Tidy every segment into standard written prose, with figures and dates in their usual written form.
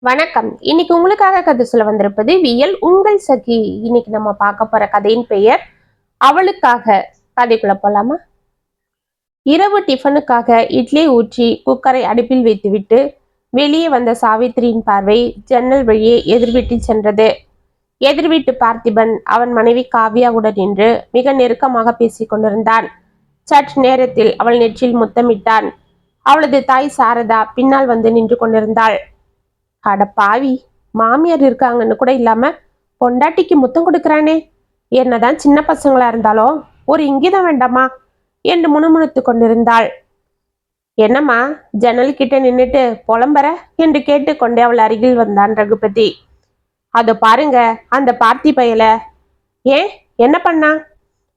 வணக்கம். இன்னைக்கு உங்களுக்காக கதை சொல்ல வந்திருப்பது வியல் உங்கள் சகி. இன்னைக்கு நம்ம பார்க்க போற கதையின் பெயர் அவளுக்காக. கதைக்குள்ள போலாமா? இரவு டிஃபனுக்காக இட்லி ஊற்றி குக்கரை அடுப்பில் வைத்துவிட்டு வெளியே வந்த சாவித்திரியின் பார்வை ஜன்னல் வழியே எதிர்வீட்டில் சென்றது. எதிர்வீட்டு பார்த்திபன் அவன் மனைவி காவ்யாவுடன் நின்று மிக நெருக்கமாக பேசிக் கொண்டிருந்தான். சற்று நேரத்தில் அவள் நெற்றில் முத்தமிட்டான். அவளது தாய் சாரதா பின்னால் வந்து நின்று கொண்டிருந்தாள். அட பாவி, மாமியார் இருக்காங்கன்னு கூட இல்லாம பொண்டாட்டிக்கு முத்தம் கொடுக்கறானே, என்னதான் சின்ன பசங்களா இருந்தாலும் ஒரு இங்கிதம் வேண்டாமா என்று முணுமுணுத்து கொண்டிருந்தாள். என்னம்மா, ஜன்னல் கிட்ட நின்னுட்டு புலம்புற என்று கேட்டுக்கொண்டே அவள் அருகில் வந்தான் ரகுபதி. அதோ பாருங்க அந்த பார்த்தி பயல. ஏன், என்ன பண்ணா?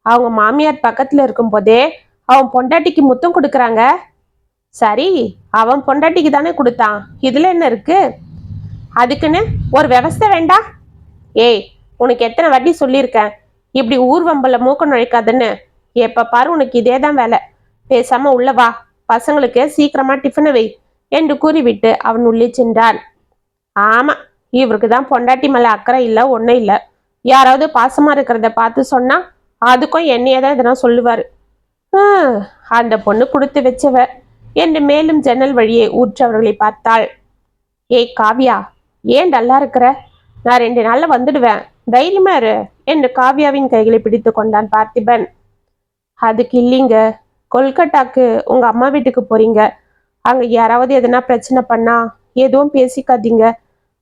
அவங்க மாமியார் பக்கத்துல இருக்கும் போதே அவன் பொண்டாட்டிக்கு முத்தம் கொடுக்கறாங்க. சரி, அவன் பொண்டாட்டிக்கு தானே கொடுத்தான், இதுல என்ன இருக்கு? அதுக்குன்னு ஒரு விவஸ்தை வேண்டாம்? ஏய், உனக்கு எத்தனை வாட்டி சொல்லியிருக்கேன் இப்படி ஊர்வம்பல மூக்க நுழைக்காதுன்னு. எப்ப பாரு உனக்கு இதேதான் வேலை. பேசாம உள்ள வா, பசங்களுக்கு சீக்கிரமா டிஃபனை வை என்று கூறிவிட்டு அவன் உள்ளே சென்றான். ஆமா, இவருக்கு தான் பொண்டாட்டி மேல அக்கறை இல்லை, ஒன்றும் இல்லை. யாராவது பாசமா இருக்கிறத பார்த்து சொன்னா அதுக்கும் என்னையதான் இதெல்லாம் சொல்லுவாரு. அந்த பொண்ணு கொடுத்து வச்சவ என்று மேலும் ஜன்னல் வழியே ஊற்றவர்களை பார்த்தாள். ஏய் காவ்யா, ஏன் டல்லா இருக்கிற? நான் 2 நாள்ல வந்துடுவேன், தைரியமா இரு என்று காவ்யாவின் கைகளை பிடித்து கொண்டான் பார்த்திபன். அதுக்கு இல்லைங்க, கொல்கட்டாக்கு உங்க அம்மா வீட்டுக்கு போறீங்க. அங்க யாராவது எதனா பிரச்சனை பண்ணா எதுவும் பேசிக்காதீங்க.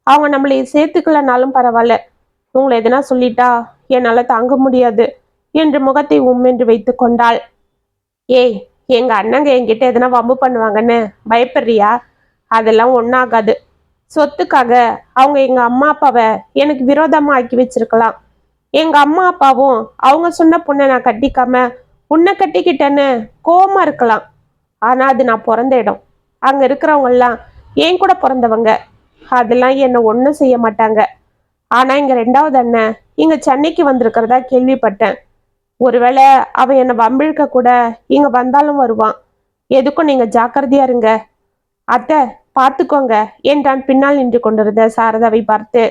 அவங்க நம்மளை சேர்த்துக்கலனாலும் பரவாயில்ல, உங்களை எதனா சொல்லிட்டா என்னால தாங்க முடியாது என்று முகத்தை உம்மென்று வைத்து கொண்டாள். ஏய், எங்க அண்ணங்க என்கிட்ட எதனா வம்பு பண்ணுவாங்கன்னு பயப்படுறியா? அதெல்லாம் ஒன்றாகாது. சொத்துக்காக அவங்க எங்க அம்மா அப்பாவை எனக்கு விரோதமா ஆக்கி வச்சிருக்கலாம். எங்க அம்மா அப்பாவும் அவங்க சொன்ன பொண்ணை நான் கட்டிக்காம உன்னை கட்டிக்கிட்டேன்னு கோவமா இருக்கலாம். ஆனா அது நான் பிறந்த இடம். அங்க இருக்கிறவங்க எல்லாம் என் கூட பிறந்தவங்க. அதெல்லாம் என்னை ஒன்றும் செய்ய மாட்டாங்க. ஆனா இங்க 2வது அண்ணன் இங்க சென்னைக்கு வந்திருக்கிறதா கேள்விப்பட்டேன். ஒருவேளை அவன் என்னை வம்பிழுக்க கூட இங்க வந்தாலும் வருவான். எதுக்கும் நீங்க ஜாக்கிரதையா இருங்க. அத்தை, பார்த்துக்கோங்க என்றான் பின்னால் நின்று கொண்டிருந்த சாரதாவை பார்த்து.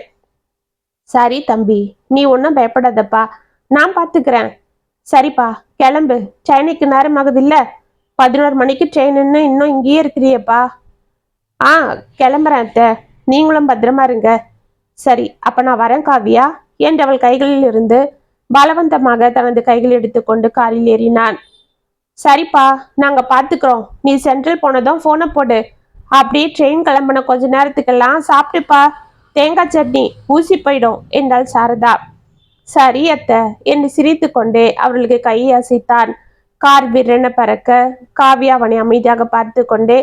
சரி தம்பி, நீ ஒன்றும் பயப்படாதப்பா, நான் பார்த்துக்கிறேன். சரிப்பா, கிளம்பு, ட்ரெயினுக்கு நேரமாகுது இல்ல? 11 மணிக்கு ட்ரெயின்னு இன்னும் இங்கேயே இருக்கிறியப்பா. ஆ, கிளம்புறேன் அத்தை, நீங்களும் பத்திரமா இருங்க. சரி, அப்ப நான் வரேன் காவியா என்று அவள் கைகளில் இருந்து பலவந்தமாக தனது கைகள் எடுத்துக்கொண்டு காரில் ஏறினான். சரிப்பா, நாங்க பார்த்துக்கிறோம். நீ சென்ட்ரல் போனதும் போனை போடு. அப்படியே ட்ரெயின் கிளம்பின கொஞ்ச நேரத்துக்கெல்லாம் சாப்பிட்டுப்பா, தேங்காய் சட்னி ஊசி போயிடும் என்றாள் சாரதா. சரி அத்தை என்று சிரித்து கொண்டே அவர்களுக்கு கையை அசைத்தான். கார் விரென பறக்க காவ்யா அவனை அமைதியாக பார்த்து கொண்டே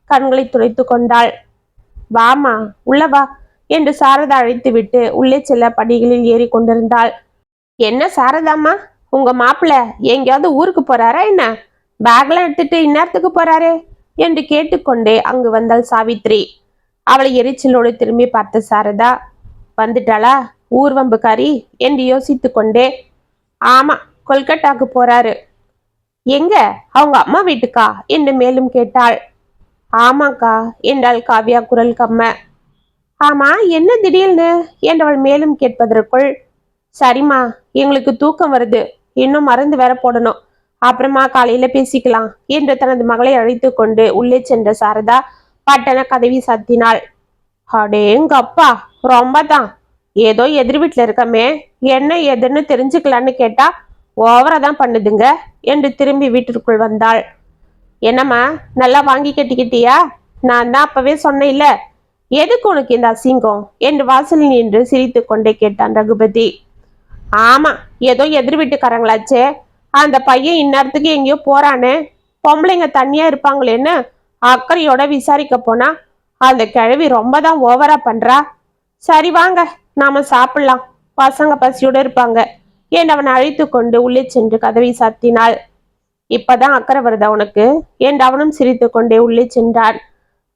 கண்களை துடைத்து கொண்டாள். வாமா, உள்ள வா என்று சாரதா அழைத்து விட்டு உள்ளே செல்ல படிகளில் ஏறி கொண்டிருந்தாள். என்ன சாரதாம்மா, உங்க மாப்பிள்ள எங்கேயாவது ஊருக்கு போறாரா என்ன? பேக்லாம் எடுத்துட்டு இந்நேரத்துக்கு போறாரே என்று கேட்டுக்கொண்டே அங்கு வந்தாள் சாவித்ரி. அவளை எரிச்சலோடு திரும்பி பார்த்த சாரதா, வந்துட்டாளா ஊர்வம்புக்காரி என்று யோசித்து கொண்டே, ஆமா, கொல்கட்டாக்கு போறாரு. எங்க, அவங்க அம்மா வீட்டுக்கா என்று மேலும் கேட்டாள். ஆமாக்கா என்றாள் காவ்யா குரல் கம்ம. ஆமா, என்ன திடீர்னு என்றவள் மேலும் கேட்பதற்குள், சரிம்மா, எங்களுக்கு தூக்கம் வருது, இன்னும் மருந்து வேற போடணும், அப்புறமா காலையில பேசிக்கலாம் என்று தனது மகளை அழைத்து கொண்டு உள்ளே சென்ற சாரதா பட்டன கதவி சாத்தினாள். அடேங்கப்பா, ரொம்ப தான். ஏதோ எதிர் வீட்டுல இருக்கமே, என்ன எதுன்னு தெரிஞ்சுக்கலான்னு கேட்டா ஓவரா தான் பண்ணுதுங்க என்று திரும்பி வீட்டிற்குள் வந்தாள். என்னம்மா, நல்லா வாங்கி கட்டிக்கிட்டியா? நான் தான் அப்பவே சொன்னேன் இல்ல, எதுக்கு உனக்கு இந்த அசிங்கம் என்று வாசலில் நின்று சிரித்து கொண்டே கேட்டான் ரகுபதி. ஆமா, ஏதோ எதிர் வீட்டுக்காரங்களாச்சே, அந்த பையன் இந்நேரத்துக்கு எங்கேயோ போறானே, பொம்பளைங்க தனியா இருப்பாங்களேன்னு அக்கறையோட விசாரிக்க போனா அந்த கிழவி ரொம்ப தான் ஓவரா பண்றா. சரி வாங்க, நாம சாப்பிடலாம், பசங்க பசியோட இருப்பாங்க என்று அவன் அழைத்து கொண்டு உள்ளே சென்று கதவை சாத்தினாள். இப்பதான் அக்கறை வருதா உனக்கு என்று அவனும் சிரித்து கொண்டே உள்ளே சென்றான்.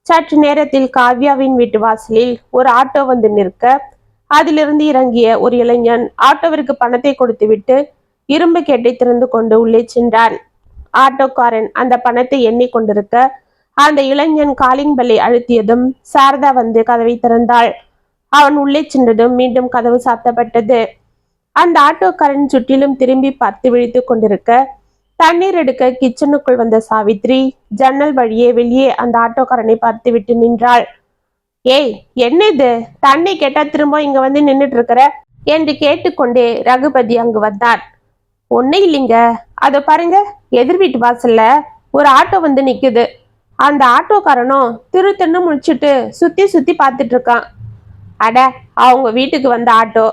சற்று நேரத்தில் காவ்யாவின் வீட்டு வாசலில் ஒரு ஆட்டோ வந்து நிற்க அதிலிருந்து இறங்கிய ஒரு இளைஞன் ஆட்டோவிற்கு பணத்தை கொடுத்துவிட்டு இரும்பு கேட்டை திறந்து கொண்டு உள்ளே சென்றான். ஆட்டோக்காரன் அந்த பணத்தை எண்ணி கொண்டிருக்க அந்த இளைஞன் காலிங் பெல்லை அழுத்தியதும் சாரதா வந்து கதவை திறந்தாள். அவன் உள்ளே சென்றதும் மீண்டும் கதவு சாத்தப்பட்டது. அந்த ஆட்டோக்காரன் சுற்றிலும் திரும்பி பார்த்து விழித்து கொண்டிருக்க, தண்ணீர் எடுக்க கிச்சனுக்குள் வந்த சாவித்ரி ஜன்னல் வழியே வெளியே அந்த ஆட்டோக்காரனை பார்த்து விட்டு நின்றாள். ஏய், என்ன இது? தண்ணி கேட்டா திரும்ப இங்க வந்து நின்றுட்டு இருக்கிற என்று கேட்டுக்கொண்டே ரகுபதி அங்கு வந்தார். ஒன்னும் இல்லைங்க, அதை பாருங்க, எதிர் வீட்டு வாசல்ல ஒரு ஆட்டோ வந்து நிக்குது. அந்த ஆட்டோக்காரனும் திரு முடிச்சுட்டு சுத்தி சுத்தி பார்த்துட்டு இருக்கான். அட, அவங்க வீட்டுக்கு வந்த ஆட்டோ,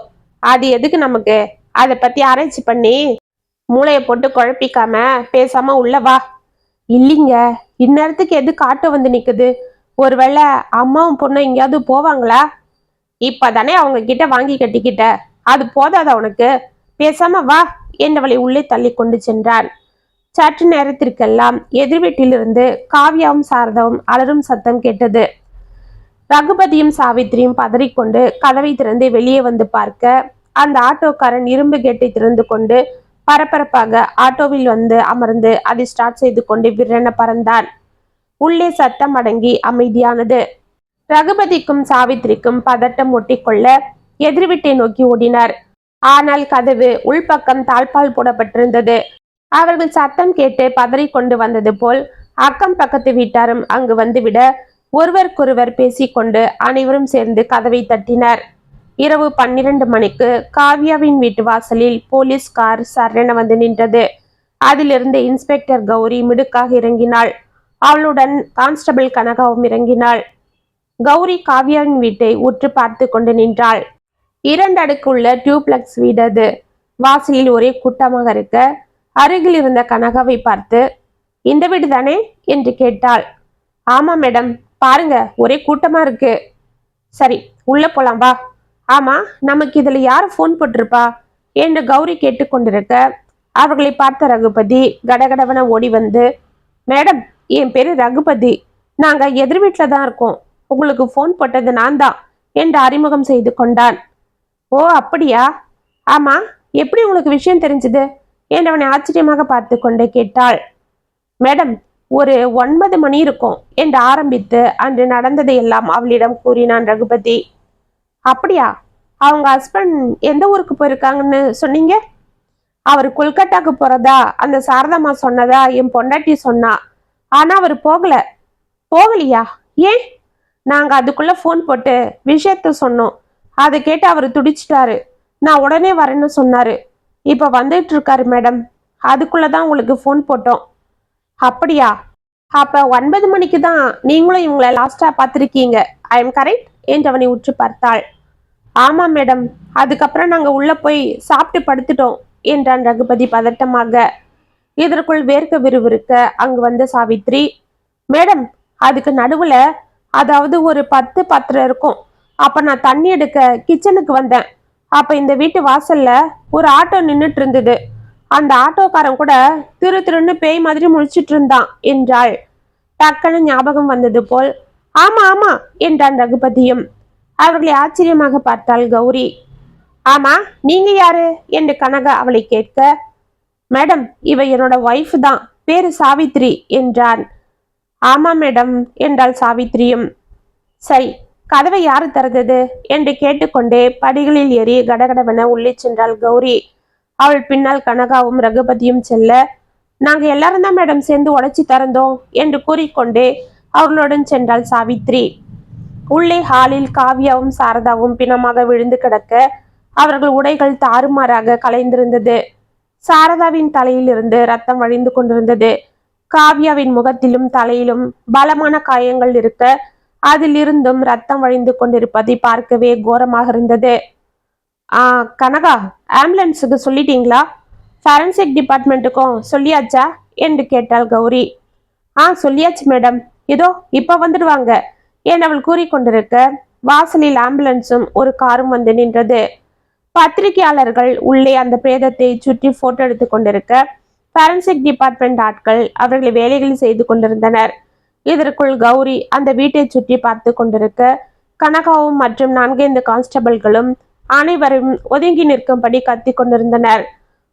அது எதுக்கு நமக்கு? அதை பத்தி ஆராய்ச்சி பண்ணி மூளையை போட்டு குழப்பிக்காம பேசாம உள்ள வா. இல்லைங்க, இந்நேரத்துக்கு எதுக்கு ஆட்டோ வந்து நிக்குது? ஒருவேளை அம்மாவும் பொண்ணும் எங்கேயாவது போவாங்களா? இப்பதானே அவங்க கிட்ட வாங்கி கட்டிக்கிட்ட, அது போதாதா உனக்கு? பேசாம வா என்றவளை உள்ளே தள்ளி கொண்டு சென்றான். சற்று நேரத்திற்கெல்லாம் எதிர் வீட்டிலிருந்து காவியாவும் சாரதாவும் அலறும் சத்தம் கேட்டது. ரகுபதியும் சாவித்திரியும் பதறிக்கொண்டு கதவை திறந்து வெளியே வந்து பார்க்க, அந்த ஆட்டோக்காரன் இரும்பு கேட்டை திறந்து கொண்டு பரபரப்பாக ஆட்டோவில் வந்து அமர்ந்து அதை ஸ்டார்ட் செய்து கொண்டு விரென பறந்தான். உள்ளே சத்தம் அடங்கி அமைதியானது. ரகுபதிக்கும் சாவித்திரிக்கும் பதட்டம் ஒட்டிக்கொள்ள எதிர் வீட்டை நோக்கி ஓடினார். ஆனால் கதவு உள்பக்கம் தாழ்பால் போடப்பட்டிருந்தது. அவர்கள் சத்தம் கேட்டு பதறிக்கொண்டு வந்தது போல் அக்கம் பக்கத்து வீட்டாரும் அங்கு வந்துவிட ஒருவருக்கொருவர் பேசிக்கொண்டு அனைவரும் சேர்ந்து கதவை தட்டினர். இரவு 12 மணிக்கு காவ்யாவின் வீட்டு வாசலில் போலீஸ் கார் சரண வந்து நின்றது. அதிலிருந்து இன்ஸ்பெக்டர் கௌரி மிடுக்காக இறங்கினாள். அவளுடன் கான்ஸ்டபிள் கனகாவும் இறங்கினாள். கௌரி காவ்யாவின் வீட்டை உற்று பார்த்து கொண்டு நின்றாள். 2 அடுக்குள்ள டியூப்ளெக்ஸ் வீடு அது. வாசலில் ஒரே கூட்டமாக இருக்க அருகில் இருந்த கனகாவை பார்த்து, இந்த வீடு தானே என்று கேட்டாள். ஆமா மேடம், பாருங்க, ஒரே கூட்டமா இருக்கு. சரி, உள்ள போலாம் வா. ஆமா, நமக்கு இதுல யாரு போன் போட்டிருப்பா என்று கௌரி கேட்டுக்கொண்டிருக்க, அவர்களை பார்த்த ரகுபதி கடகடவன ஓடி வந்து, மேடம், என் பேரு ரகுபதி, நாங்க எதிர் வீட்டுல தான் இருக்கோம், உங்களுக்கு போன் போட்டது நான் தான் என்று அறிமுகம் செய்து கொண்டான். ஓ அப்படியா? ஆமா, எப்படி உங்களுக்கு விஷயம் தெரிஞ்சது என்றவனை ஆச்சரியமாக பார்த்து கொண்டே கேட்டாள். மேடம், ஒரு 9 மணி இருக்கும் என்று ஆரம்பித்து அன்று நடந்ததை எல்லாம் அவளிடம் கூறினான் ரகுபதி. அப்படியா? அவங்க ஹஸ்பண்ட் எந்த ஊருக்கு போயிருக்காங்கன்னு சொன்னீங்க? அவர் கொல்கட்டாக்கு போறதா அந்த சாரதாமா சொன்னதா என் பொண்டாட்டி சொன்னா. ஆனா அவர் போகலையா? ஏன்? நாங்க அதுக்குள்ள போன் போட்டு விஷயத்த சொன்னோம். அதை கேட்டு அவர் துடிச்சிட்டாரு. நான் உடனே வரேன்னு சொன்னாரு. இப்ப வந்துட்டு இருக்காரு மேடம். அதுக்குள்ளதான் உங்களுக்கு போன் போட்டோம். அப்படியா? அப்ப 9 மணிக்கு தான் நீங்களும் இவங்களை லாஸ்டா பார்த்திருக்கீங்க. ஐ எம் கரெக்ட் என்று அவனை உற்று பார்த்தாள். ஆமா மேடம், அதுக்கப்புறம் நாங்க உள்ள போய் சாப்பிட்டு படுத்துட்டோம் என்றான் ரகுபதி பதட்டமாக. இதற்குள் வேர்க்க விறுவிறுக்க அங்கு வந்த சாவித்ரி, மேடம், அதுக்கு நடுவுல, அதாவது ஒரு 10-10:30 இருக்கும், அப்ப நான் தண்ணி எடுக்க கிச்சனுக்கு வந்தேன். அப்ப இந்த வீட்டு வாசல்ல ஒரு ஆட்டோ நின்றுட்டு இருந்தது. அந்த ஆட்டோக்காரன் கூட திருன்னு பேய் மாதிரி முழிச்சிட்டு இருந்தான் என்றாள். டக்குன்னு ஞாபகம் வந்தது போல், ஆமா ஆமா என்றான் ரகுபதியும். அவர்களை ஆச்சரியமாக பார்த்தாள் கௌரி. ஆமா, நீங்க யாரு என்று கனகா அவளை கேட்க, மேடம், இவ என்னோட ஒய்ஃப் தான், பேரு சாவித்ரி என்றான். ஆமா மேடம் என்றாள் சாவித்ரியும். சரி, கதவை யாரு திறந்தது என்று கேட்டுக்கொண்டே படிகளில் ஏறி கடகடவென உள்ளே சென்றாள் கௌரி. அவள் பின்னால் கனகாவும் ரகுபதியும் செல்ல, நாங்க எல்லாரும் தான் மேடம் சேர்ந்து உடைச்சி திறந்தோம் என்று கூறிக்கொண்டே அவர்களுடன் சென்றாள் சாவித்ரி. உள்ளே ஹாலில் காவ்யாவும் சாரதாவும் பிணமாக விழுந்து கிடக்க அவர்கள் உடைகள் தாறுமாறாக கலைந்திருந்தது. சாரதாவின் தலையில் இருந்து ரத்தம் வழிந்து கொண்டிருந்தது. காவ்யாவின் முகத்திலும் தலையிலும் பலமான காயங்கள் இருக்க அதிலிருந்தும் ரத்தம் வழிந்து கொண்டிருப்பதை பார்க்கவே கோரமாக இருந்தது. கனகா, ஆம்புலன்ஸுக்கு சொல்லிட்டீங்களா? ஃபாரன்சிக் டிபார்ட்மெண்ட்டுக்கும் சொல்லியாச்சா என்று கேட்டாள் கௌரி. சொல்லியாச்சு மேடம், இதோ இப்ப வந்துடுவாங்க என்று அவள் கூறிக்கொண்டிருக்க வாசலில் ஆம்புலன்ஸும் ஒரு காரும் வந்து நின்றது. பத்திரிகையாளர்கள் உள்ளே அந்த பிரேதத்தை சுற்றி போட்டோ எடுத்து கொண்டிருக்க ஃபாரன்சிக் டிபார்ட்மெண்ட் ஆட்கள் அவர்களை வேலைகள் செய்து கொண்டிருந்தனர். இதற்குள் கௌரி அந்த வீட்டை சுற்றி பார்த்து கொண்டிருக்க கனகாவும் மற்றும் 4-5 கான்ஸ்டபிள்களும் அனைவரும் ஒதுங்கி நிற்கும்படி கத்தி கொண்டிருந்தனர்.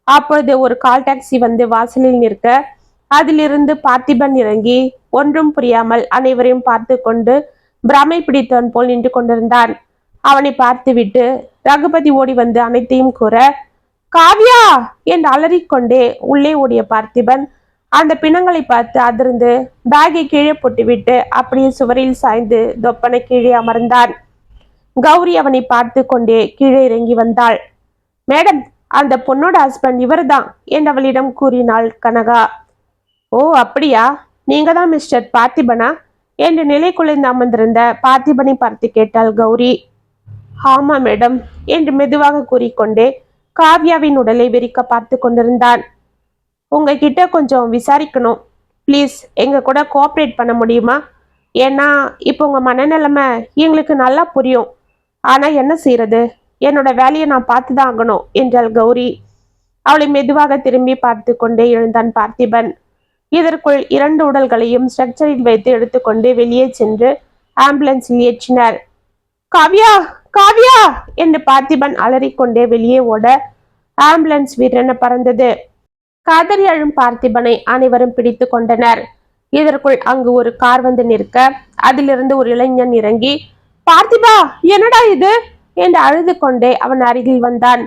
அப்பொழுது ஒரு கால் டாக்ஸி வந்து வாசலில் நிற்க அதிலிருந்து பார்த்திபன் இறங்கி ஒன்றும் புரியாமல் அனைவரையும் பார்த்து கொண்டு பிரமை பிடித்தவன் போல் நின்று கொண்டிருந்தான். அவனை பார்த்துவிட்டு ரகுபதி ஓடி வந்து அனைத்தையும் கூற, காவ்யா என்று அலறிக்கொண்டே உள்ளே ஓடிய பார்த்திபன் அந்த பிணங்களை பார்த்து அதிர்ந்து பேக்கை கீழே போட்டுவிட்டு அப்படியே சுவரில் சாய்ந்து தொப்பனை கீழே அமர்ந்தான். கௌரி அவனை பார்த்து கொண்டே கீழே இறங்கி வந்தாள். மேடம், அந்த பொண்ணோட ஹஸ்பண்ட் இவர்தான் என்று அவளிடம் கூறினாள் கனகா. ஓ அப்படியா, நீங்க தான் மிஸ்டர் பார்த்திபனா என்று நிலை குலைந்து அமர்ந்திருந்த பார்த்திபனை பார்த்து கேட்டாள் கௌரி. ஆமா மேடம் என்று மெதுவாக கூறிக்கொண்டே காவ்யாவின் உடலை வெறிக்க பார்த்து கொண்டிருந்தான். உங்ககிட்ட கொஞ்சம் விசாரிக்கணும், ப்ளீஸ் எங்க கூட கோஆப்ரேட் பண்ண முடியுமா? ஏன்னா இப்போ உங்க மனநிலைமை எங்களுக்கு நல்லா புரியும். ஆனா என்ன செய்யறது, என்னோட வேலையை நான் பார்த்துதான் ஆகணும் என்றாள் கௌரி. அவளை மெதுவாக திரும்பி பார்த்து கொண்டே எழுந்தான் பார்த்திபன். இதற்குள் 2 உடல்களையும் ஸ்ட்ரக்சரில் வைத்து எடுத்துக்கொண்டு வெளியே சென்று ஆம்புலன்ஸில் ஏற்றினார். காவ்யா காவ்யா என்று பார்த்திபன் அலறிக்கொண்டே வெளியே ஓட ஆம்புலன்ஸ் வீரென பறந்தது. காதறி அழும் பார்த்திபனை அனைவரும் பிடித்து கொண்டனர். இதற்குள் அங்கு ஒரு கார் வந்து நிற்க அதிலிருந்து ஒரு இளைஞன் இறங்கி, பார்த்திபா என்னடா இது என்று அழுது கொண்டே அவன் அருகில் வந்தான்.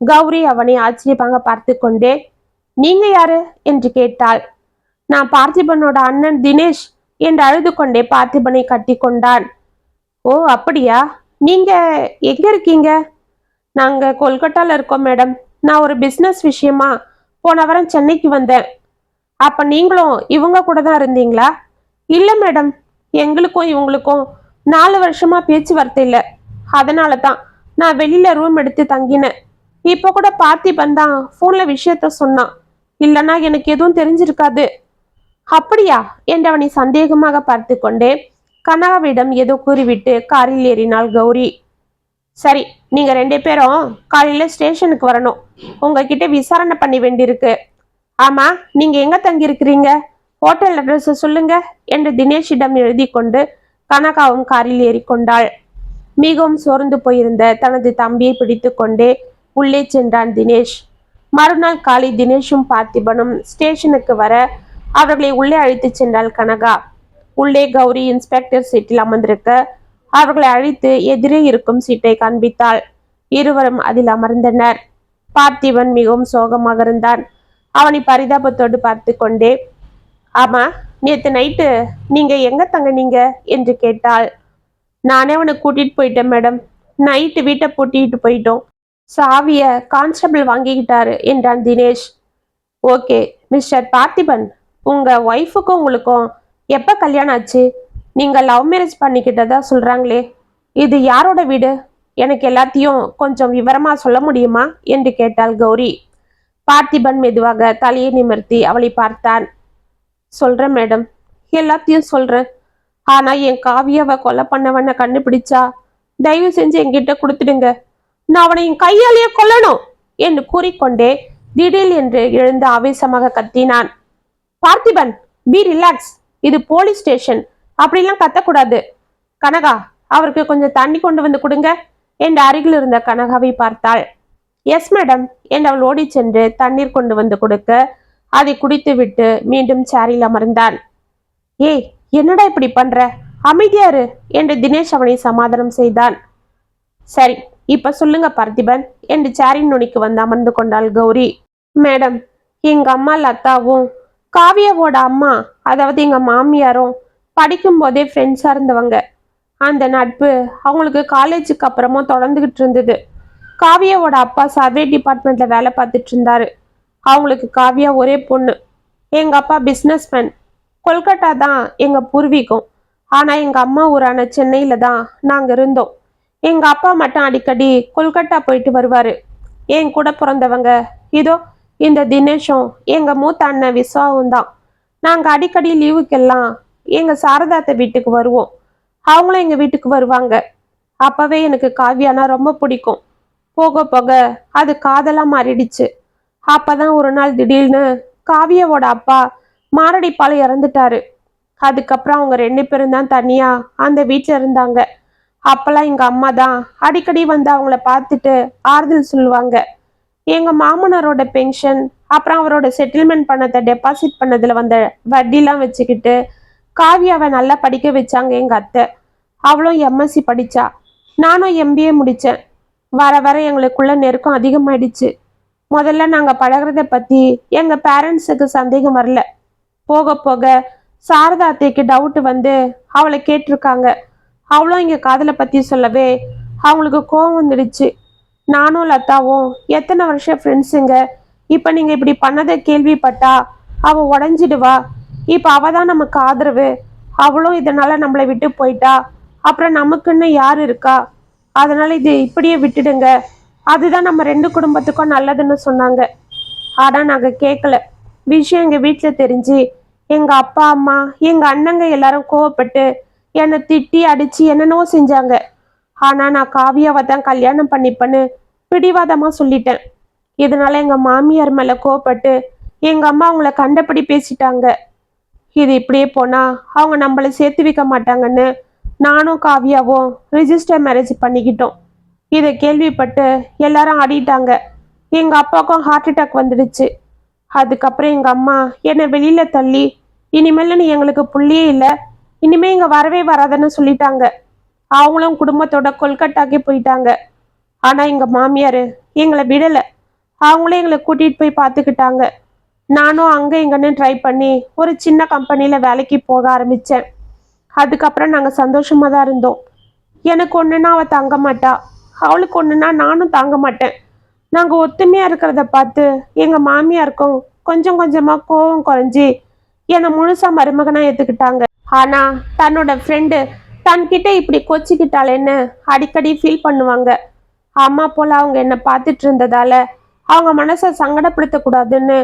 கௌரி அவனை ஆச்சரியமாக பார்த்து கொண்டே, நீங்க யாரு என்று கேட்டாள். நான் பார்த்திபனோட அண்ணன் தினேஷ் என்று அழுது கொண்டே பார்த்திபனை கட்டி கொண்டான். ஓ அப்படியா, நீங்க எங்க இருக்கீங்க? நாங்க கொல்கட்டால இருக்கோம் மேடம். நான் ஒரு பிசினஸ் விஷயமா போன வாரம் சென்னைக்கு வந்தேன். அப்ப நீங்களும் இவங்க கூட தான் இருந்தீங்களா? இல்ல மேடம், எங்களுக்கும் இவங்களுக்கும் 4 வருஷமா பேச்சுவார்த்தை இல்லை. அதனால தான் நான் வெளியில ரூம் எடுத்து தங்கினேன். இப்போ கூட பார்த்திபன் தான் போன்ல விஷயத்த சொன்னான், இல்லைன்னா எனக்கு எதுவும் தெரிஞ்சிருக்காது. அப்படியா என்று அவனை சந்தேகமாக பார்த்து கொண்டே கனகாவிடம் ஏதோ கூறிவிட்டு காரில் ஏறினாள் கௌரி. சரி, நீங்க 2 பேரும் காலையில ஸ்டேஷனுக்கு வரணும். உங்ககிட்ட விசாரணை பண்ணி வேண்டியிருக்கு. ஆமா, நீங்க எங்க தங்கி இருக்கிறீங்க? ஹோட்டல் அட்ரஸ் சொல்லுங்க என்று தினேஷிடம் எழுதி கொண்டு கனகாவும் காரில் ஏறிக்கொண்டாள். மிகவும் சோர்ந்து போயிருந்த தனது தம்பியை பிடித்து கொண்டே உள்ளே சென்றான் தினேஷ். மறுநாள் காலை தினேஷும் பார்த்திபனும் ஸ்டேஷனுக்கு வர அவர்களை உள்ளே அழைத்து சென்றாள் கனகா. உள்ளே கௌரி இன்ஸ்பெக்டர் சீட்டில் அமர்ந்திருக்க அவர்களை அழைத்து எதிரே இருக்கும் சீட்டை காண்பித்தாள். இருவரும் அதில் அமர்ந்தனர். பார்த்திபன் மிகவும் சோகமாக இருந்தான். அவனை பரிதாபத்தோடு பார்த்து கொண்டே, ஆமா, நேற்று நைட்டு நீங்க எங்க தங்கினீங்க என்று கேட்டாள். நானே அவனை கூட்டிட்டு போயிட்டேன் மேடம். நைட்டு வீட்டை பூட்டிட்டு போயிட்டோம். சாவிய கான்ஸ்டபிள் வாங்கிக்கிட்டாரு என்றான் தினேஷ். ஓகே மிஸ்டர் பார்த்திபன், உங்க ஒய்ஃபுக்கும் உங்களுக்கும் எப்ப கல்யாணம் ஆச்சு? நீங்க லவ் மேரேஜ் பண்ணிக்கிட்டதா சொல்றாங்களே, இது யாரோட வீடு? எனக்கு எல்லாத்தையும் கொஞ்சம் விவரமா சொல்ல முடியுமா என்று கேட்டாள் கௌரி. பார்த்திபன் மெதுவாக தலையை நிமிர்த்தி அவளை பார்த்தான். சொல்றேன் மேடம், எல்லாத்தையும் சொல்றேன். ஆனா என் காவியாவை கொலை பண்ணவனை கண்டுபிடிச்சா தயவு செஞ்சு என்கிட்ட கொடுத்துடுங்க. நான் அவனை என் கையாலேயே கொல்லணும் என்று கூறிக்கொண்டே திடீர் என்று எழுந்து ஆவேசமாக கத்தினான். பார்த்திபன், பி ரிலாக்ஸ், இது போலீஸ் ஸ்டேஷன், அப்படிலாம் கத்தக்கூடாது. கனகா, அவருக்கு கொஞ்சம் தண்ணி கொண்டு வந்து கொடுங்க என்று அருகில் இருந்த கனகாவை பார்த்தாள். எஸ் மேடம் என்று அவள் ஓடி சென்று தண்ணீர் கொண்டு வந்து கொடுக்க அதை குடித்து விட்டு மீண்டும் சேரில் அமர்ந்தான். ஏய், என்னடா இப்படி பண்ற, அமைதியாரு என்று தினேஷ் அவனை சமாதானம் செய்தான். சரி, இப்ப சொல்லுங்க பார்த்திபன் என்று சேரின் நுனிக்கு வந்து அமர்ந்து கொண்டாள் கௌரி. மேடம், எங்க அம்மா லதாவும் காவியாவோட அம்மா, அதாவது எங்க மாமியாரும் படிக்கும் போதே ஃப்ரெண்ட்ஸா இருந்தவங்க. அந்த நட்பு அவங்களுக்கு காலேஜுக்கு அப்புறமும் தொடர்ந்துகிட்டு இருந்தது. காவியாவோட அப்பா சர்வே டிபார்ட்மெண்ட்ல வேலை பார்த்துட்டு இருந்தாரு. அவங்களுக்கு காவியா ஒரே பொண்ணு. எங்க அப்பா பிஸ்னஸ்மேன். கொல்கட்டா தான் எங்க பூர்வீகம். ஆனா எங்க அம்மா ஊரான சென்னையில தான் நாங்க இருந்தோம். எங்க அப்பா மட்டும் அடிக்கடி கொல்கட்டா போயிட்டு வருவாரு. என் கூட பிறந்தவங்க இதோ இந்த தினேஷும் எங்க மூத்த அண்ணன் விஸ்வாவும் தான். நாங்க அடிக்கடி லீவுக்கெல்லாம் எங்க சாரதாத்த வீட்டுக்கு வருவோம். அவங்களும் எங்க வீட்டுக்கு வருவாங்க. அப்பவே எனக்கு காவியானா ரொம்ப பிடிக்கும். போக போக அது காதலா மாறிடுச்சு. அப்பதான் ஒரு நாள் திடீர்னு காவியாவோட அப்பா மாரடைப்பால இறந்துட்டாரு. அதுக்கப்புறம் அவங்க 2 பேரும் தான் தனியா அந்த வீட்டுல இருந்தாங்க. அப்பெல்லாம் எங்க அம்மா தான் அடிக்கடி வந்து அவங்கள பார்த்துட்டு ஆறுதல் சொல்லுவாங்க. எங்க மாமனாரோட பென்ஷன் அப்புறம் அவரோட செட்டில்மெண்ட் பணத்தை டெபாசிட் பண்ணதுல வந்த வட்டிலாம் வச்சுக்கிட்டு காவியாவை நல்லா படிக்க வச்சாங்க எங்க அத்தை. அவளும் எம்எஸ்சி படிச்சா, நானும் எம்பிஏ முடிச்சேன். வர வர எங்களுக்குள்ள நெருக்கம் அதிகமாயிடுச்சு. முதல்ல நாங்க பழகிறத பத்தி எங்க பேரண்ட்ஸுக்கு சந்தேகம் வரல. போக போக சாரதா அத்தைக்கு டவுட் வந்து அவளை கேட்டிருக்காங்க. அவளும் இங்க காதலை பத்தி சொல்லவே அவங்களுக்கு கோவம் வந்துடுச்சு. நானும் லதாவும் எத்தனை வருஷம் ஃப்ரெண்ட்ஸுங்க. இப்ப நீங்க இப்படி பண்ணதை கேள்விப்பட்டா அவ உடஞ்சிடுவா. இப்ப அவ தான் நமக்கு ஆதரவு. அவளும் இதனால நம்மளை விட்டு போயிட்டா அப்புறம் நமக்குன்னு யார் இருக்கா? அதனால இது இப்படியே விட்டுடுங்க, அதுதான் நம்ம ரெண்டு குடும்பத்துக்கும் நல்லதுன்னு சொன்னாங்க. ஆனா நாங்க கேட்கல. விஷயம் எங்க வீட்டுல தெரிஞ்சு எங்க அப்பா அம்மா எங்க அண்ணங்க எல்லாரும் கோவப்பட்டு என்னை திட்டி அடிச்சு என்னென்னவோ செஞ்சாங்க. ஆனா நான் காவியாவை தான் கல்யாணம் பண்ணிப்பேன்னு பிடிவாதமா சொல்லிட்டேன். இதனால எங்க மாமியார் மேல கோவப்பட்டு எங்க அம்மா அவங்கள கண்டபடி பேசிட்டாங்க. இது இப்படியே போனா அவங்க நம்மளை சேர்த்து வைக்க மாட்டாங்கன்னு நானும் காவியாவும் ரிஜிஸ்டர் மேரேஜ் பண்ணிக்கிட்டோம். இதை கேள்விப்பட்டு எல்லாரும் ஆடிட்டாங்க. எங்க அப்பாவுக்கும் ஹார்ட் அட்டாக் வந்துடுச்சு. அதுக்கப்புறம் எங்க அம்மா என்னை வெளியில தள்ளி இனிமேல் நீ எங்களுக்கு புள்ளியே இல்லை, இனிமே இங்க வரவே வராதுன்னு சொல்லிட்டாங்க. அவங்களும் குடும்பத்தோட கொல்கட்டாக்கி போயிட்டாங்க. ஆனா எங்க மாமியாரு எங்களை விடல. அவங்களே எங்களை கூட்டிட்டு போய் பார்த்துக்கிட்டாங்க. நானும் அங்க இங்கன்னு ட்ரை பண்ணி ஒரு சின்ன கம்பெனில வேலைக்கு போக ஆரம்பிச்சேன். அதுக்கப்புறம் நாங்க சந்தோஷமா தான் இருந்தோம். எனக்கு ஒண்ணுன்னா அவ தாங்க மாட்டா, அவளுக்கு ஒண்ணுன்னா நானும் தாங்க மாட்டேன். நாங்க ஒத்துமையா இருக்கிறத பார்த்து எங்க மாமியாருக்கும் கொஞ்சம் கொஞ்சமா கோவம் குறைஞ்சி என்னை முழுசா மருமகனா ஏத்துக்கிட்டாங்க. ஆனா தன்னோட ஃப்ரெண்டு தன்கிட்ட இப்படி கொச்சிக்கிட்டாளேன்னு அடிக்கடி ஃபீல் பண்ணுவாங்க. அம்மா போல அவங்க என்னை பார்த்துட்டு இருந்ததால அவங்க மனசை சங்கடப்படுத்த கூடாதுன்னு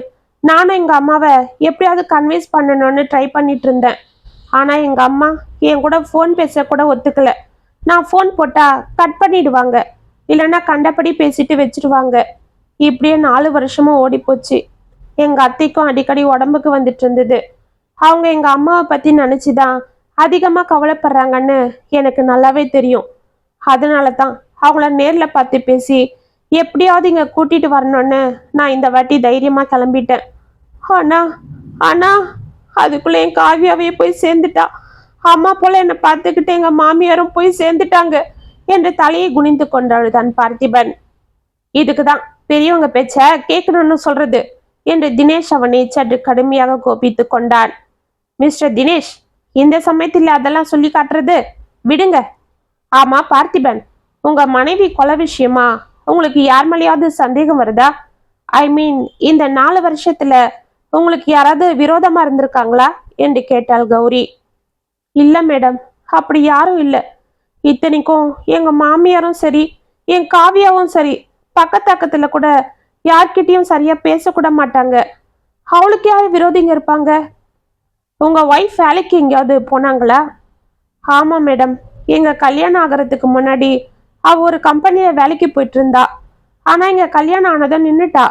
நானும் எங்க அம்மாவை எப்படியாவது கன்வின்ஸ் பண்ணணும்னு ட்ரை பண்ணிட்டு இருந்தேன். ஆனா எங்க அம்மா என் கூட ஃபோன் பேச கூட ஒத்துக்கல. நான் ஃபோன் போட்டா கட் பண்ணிடுவாங்க, இல்லைன்னா கண்டபடி பேசிட்டு வச்சிருவாங்க. இப்படியே 4 வருஷமும் ஓடி போச்சு. எங்க அத்தைக்கும் அடிக்கடி உடம்புக்கு வந்துட்டு இருந்தது. அவங்க எங்க அம்மாவை பத்தி நினைச்சுதான் அதிகமா கவலைப்படுறாங்கன்னு எனக்கு நல்லாவே தெரியும். அதனால தான் அவங்கள நேர்ல பார்த்து பேசி எப்படியாவது இங்க கூட்டிட்டு வரணும்னு நான் இந்த வாட்டி தைரியமா கிளம்பிட்டேன். ஆனா ஆனா அதுக்குள்ள என் காவியாவே போய் சேர்ந்துட்டா. அம்மா போல என்னை பார்த்துக்கிட்டு எங்க மாமியாரும் போய் சேர்ந்துட்டாங்க என்று தலையை குனிந்து கொண்டாள் பார்த்திபன். இதுக்குதான் பெரியவங்க பேச்ச கேட்கணும்னு சொல்றது என்று தினேஷ் அவனை சற்று கடுமையாக கோபித்து கொண்டான். மிஸ்டர் தினேஷ், இந்த சமயத்தில் அதெல்லாம் சொல்லி காட்டுறது விடுங்க. ஆமா பார்த்திபன், உங்க மனைவி கொலை விஷயமா உங்களுக்கு யார் மேலேயாவது சந்தேகம் வருதா? ஐ மீன், இந்த 4 வருஷத்துல உங்களுக்கு யாராவது விரோதமா இருந்திருக்காங்களா என்று கேட்டாள் கௌரி. இல்ல மேடம், அப்படி யாரும் இல்லை. இத்தனைக்கும் எங்க மாமியாரும் சரி என் காவியாவும் சரி பக்கத்துல கூட யார்கிட்டயும் சரியா பேசக்கூட மாட்டாங்க. அவளுக்கு யாரு விரோதிங்க இருப்பாங்க? உங்க ஒய்ஃப் வேலைக்கு எங்கேயாவது போனாங்களா? ஆமா மேடம், எங்க கல்யாணம் ஆகிறதுக்கு முன்னாடி அவ ஒரு கம்பெனியில வேலைக்கு போயிட்டு இருந்தா. ஆனா எங்க கல்யாணம் ஆனதும் நின்னுட்டா.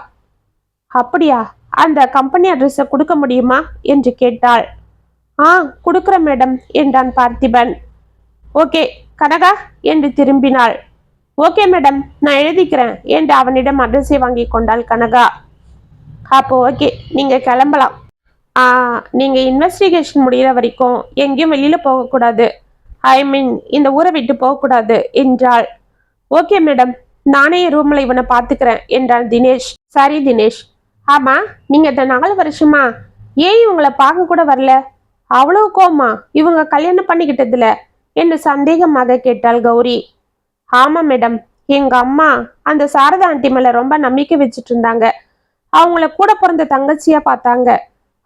அப்படியா? அந்த கம்பெனி அட்ரஸை கொடுக்க முடியுமா என்று கேட்டாள். கொடுக்குறேன் மேடம் என்றான் பார்த்திபன். ஓகே கனகா என்று திரும்பினாள். ஓகே மேடம், நான் எழுதிக்கிறேன் என்று அவனிடம் அட்ரஸை வாங்கி கொண்டாள் கனகா. அப்போ ஓகே, நீங்க கிளம்பலாம். நீங்க இன்வெஸ்டிகேஷன் முடிகிற வரைக்கும் எங்கேயும் வெளியில போகக்கூடாது. ஐ மீன், இந்த ஊரை விட்டு போகக்கூடாது என்றாள். ஓகே மேடம், நானே ரூம்ல இவனை பார்த்துக்கிறேன் என்றான் தினேஷ். சரி தினேஷ், ஆமா நீங்க இந்த 4 வருஷமா ஏன் இவங்களை பார்க்க கூட வரல? அவ்வளவு கோமா இவங்க கல்யாணம் பண்ணிக்கிட்டதுல என்று சந்தேகமாக கேட்டாள் கௌரி. ஆமா மேடம், எங்க அம்மா அந்த சாரதா ஆண்டி மேல ரொம்ப நம்பிக்கை வச்சுட்டு இருந்தாங்க. அவங்கள கூட பிறந்த தங்கச்சியா பார்த்தாங்க.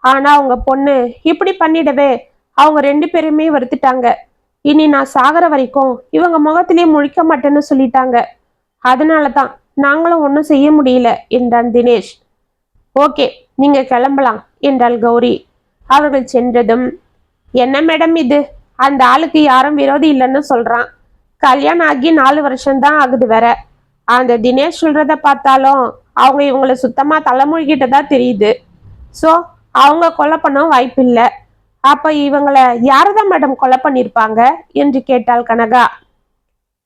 ஆனா அவங்க பொண்ணு இப்படி பண்ணிடவே அவங்க 2 பேருமே வருத்திட்டாங்க. இனி நான் சாகர வரைக்கும் இவங்க முகத்திலேயே முழிக்க மாட்டேன்னு சொல்லிட்டாங்க. அதனாலதான் நாங்களும் ஒன்றும் செய்ய முடியல என்றான் தினேஷ். ஓகே, நீங்க கிளம்பலாம் என்றாள் கௌரி. அவர்கள் சென்றதும், என்ன மேடம் இது, அந்த ஆளுக்கு யாரும் விரோதி இல்லைன்னு சொல்றான். கல்யாணம் ஆகி 4 வருஷம்தான் ஆகுது வேற. அந்த தினேஷ் சொல்றத பார்த்தாலும் அவங்க இவங்களை சுத்தமா தலைமொழிகிட்டதா தெரியுது. ஸோ அவங்க கொலை பண்ண வாய்ப்பு இல்லை. அப்ப இவங்களை யாரதான் மேடம் கொலை பண்ணிருப்பாங்க என்று கேட்டாள் கனகா.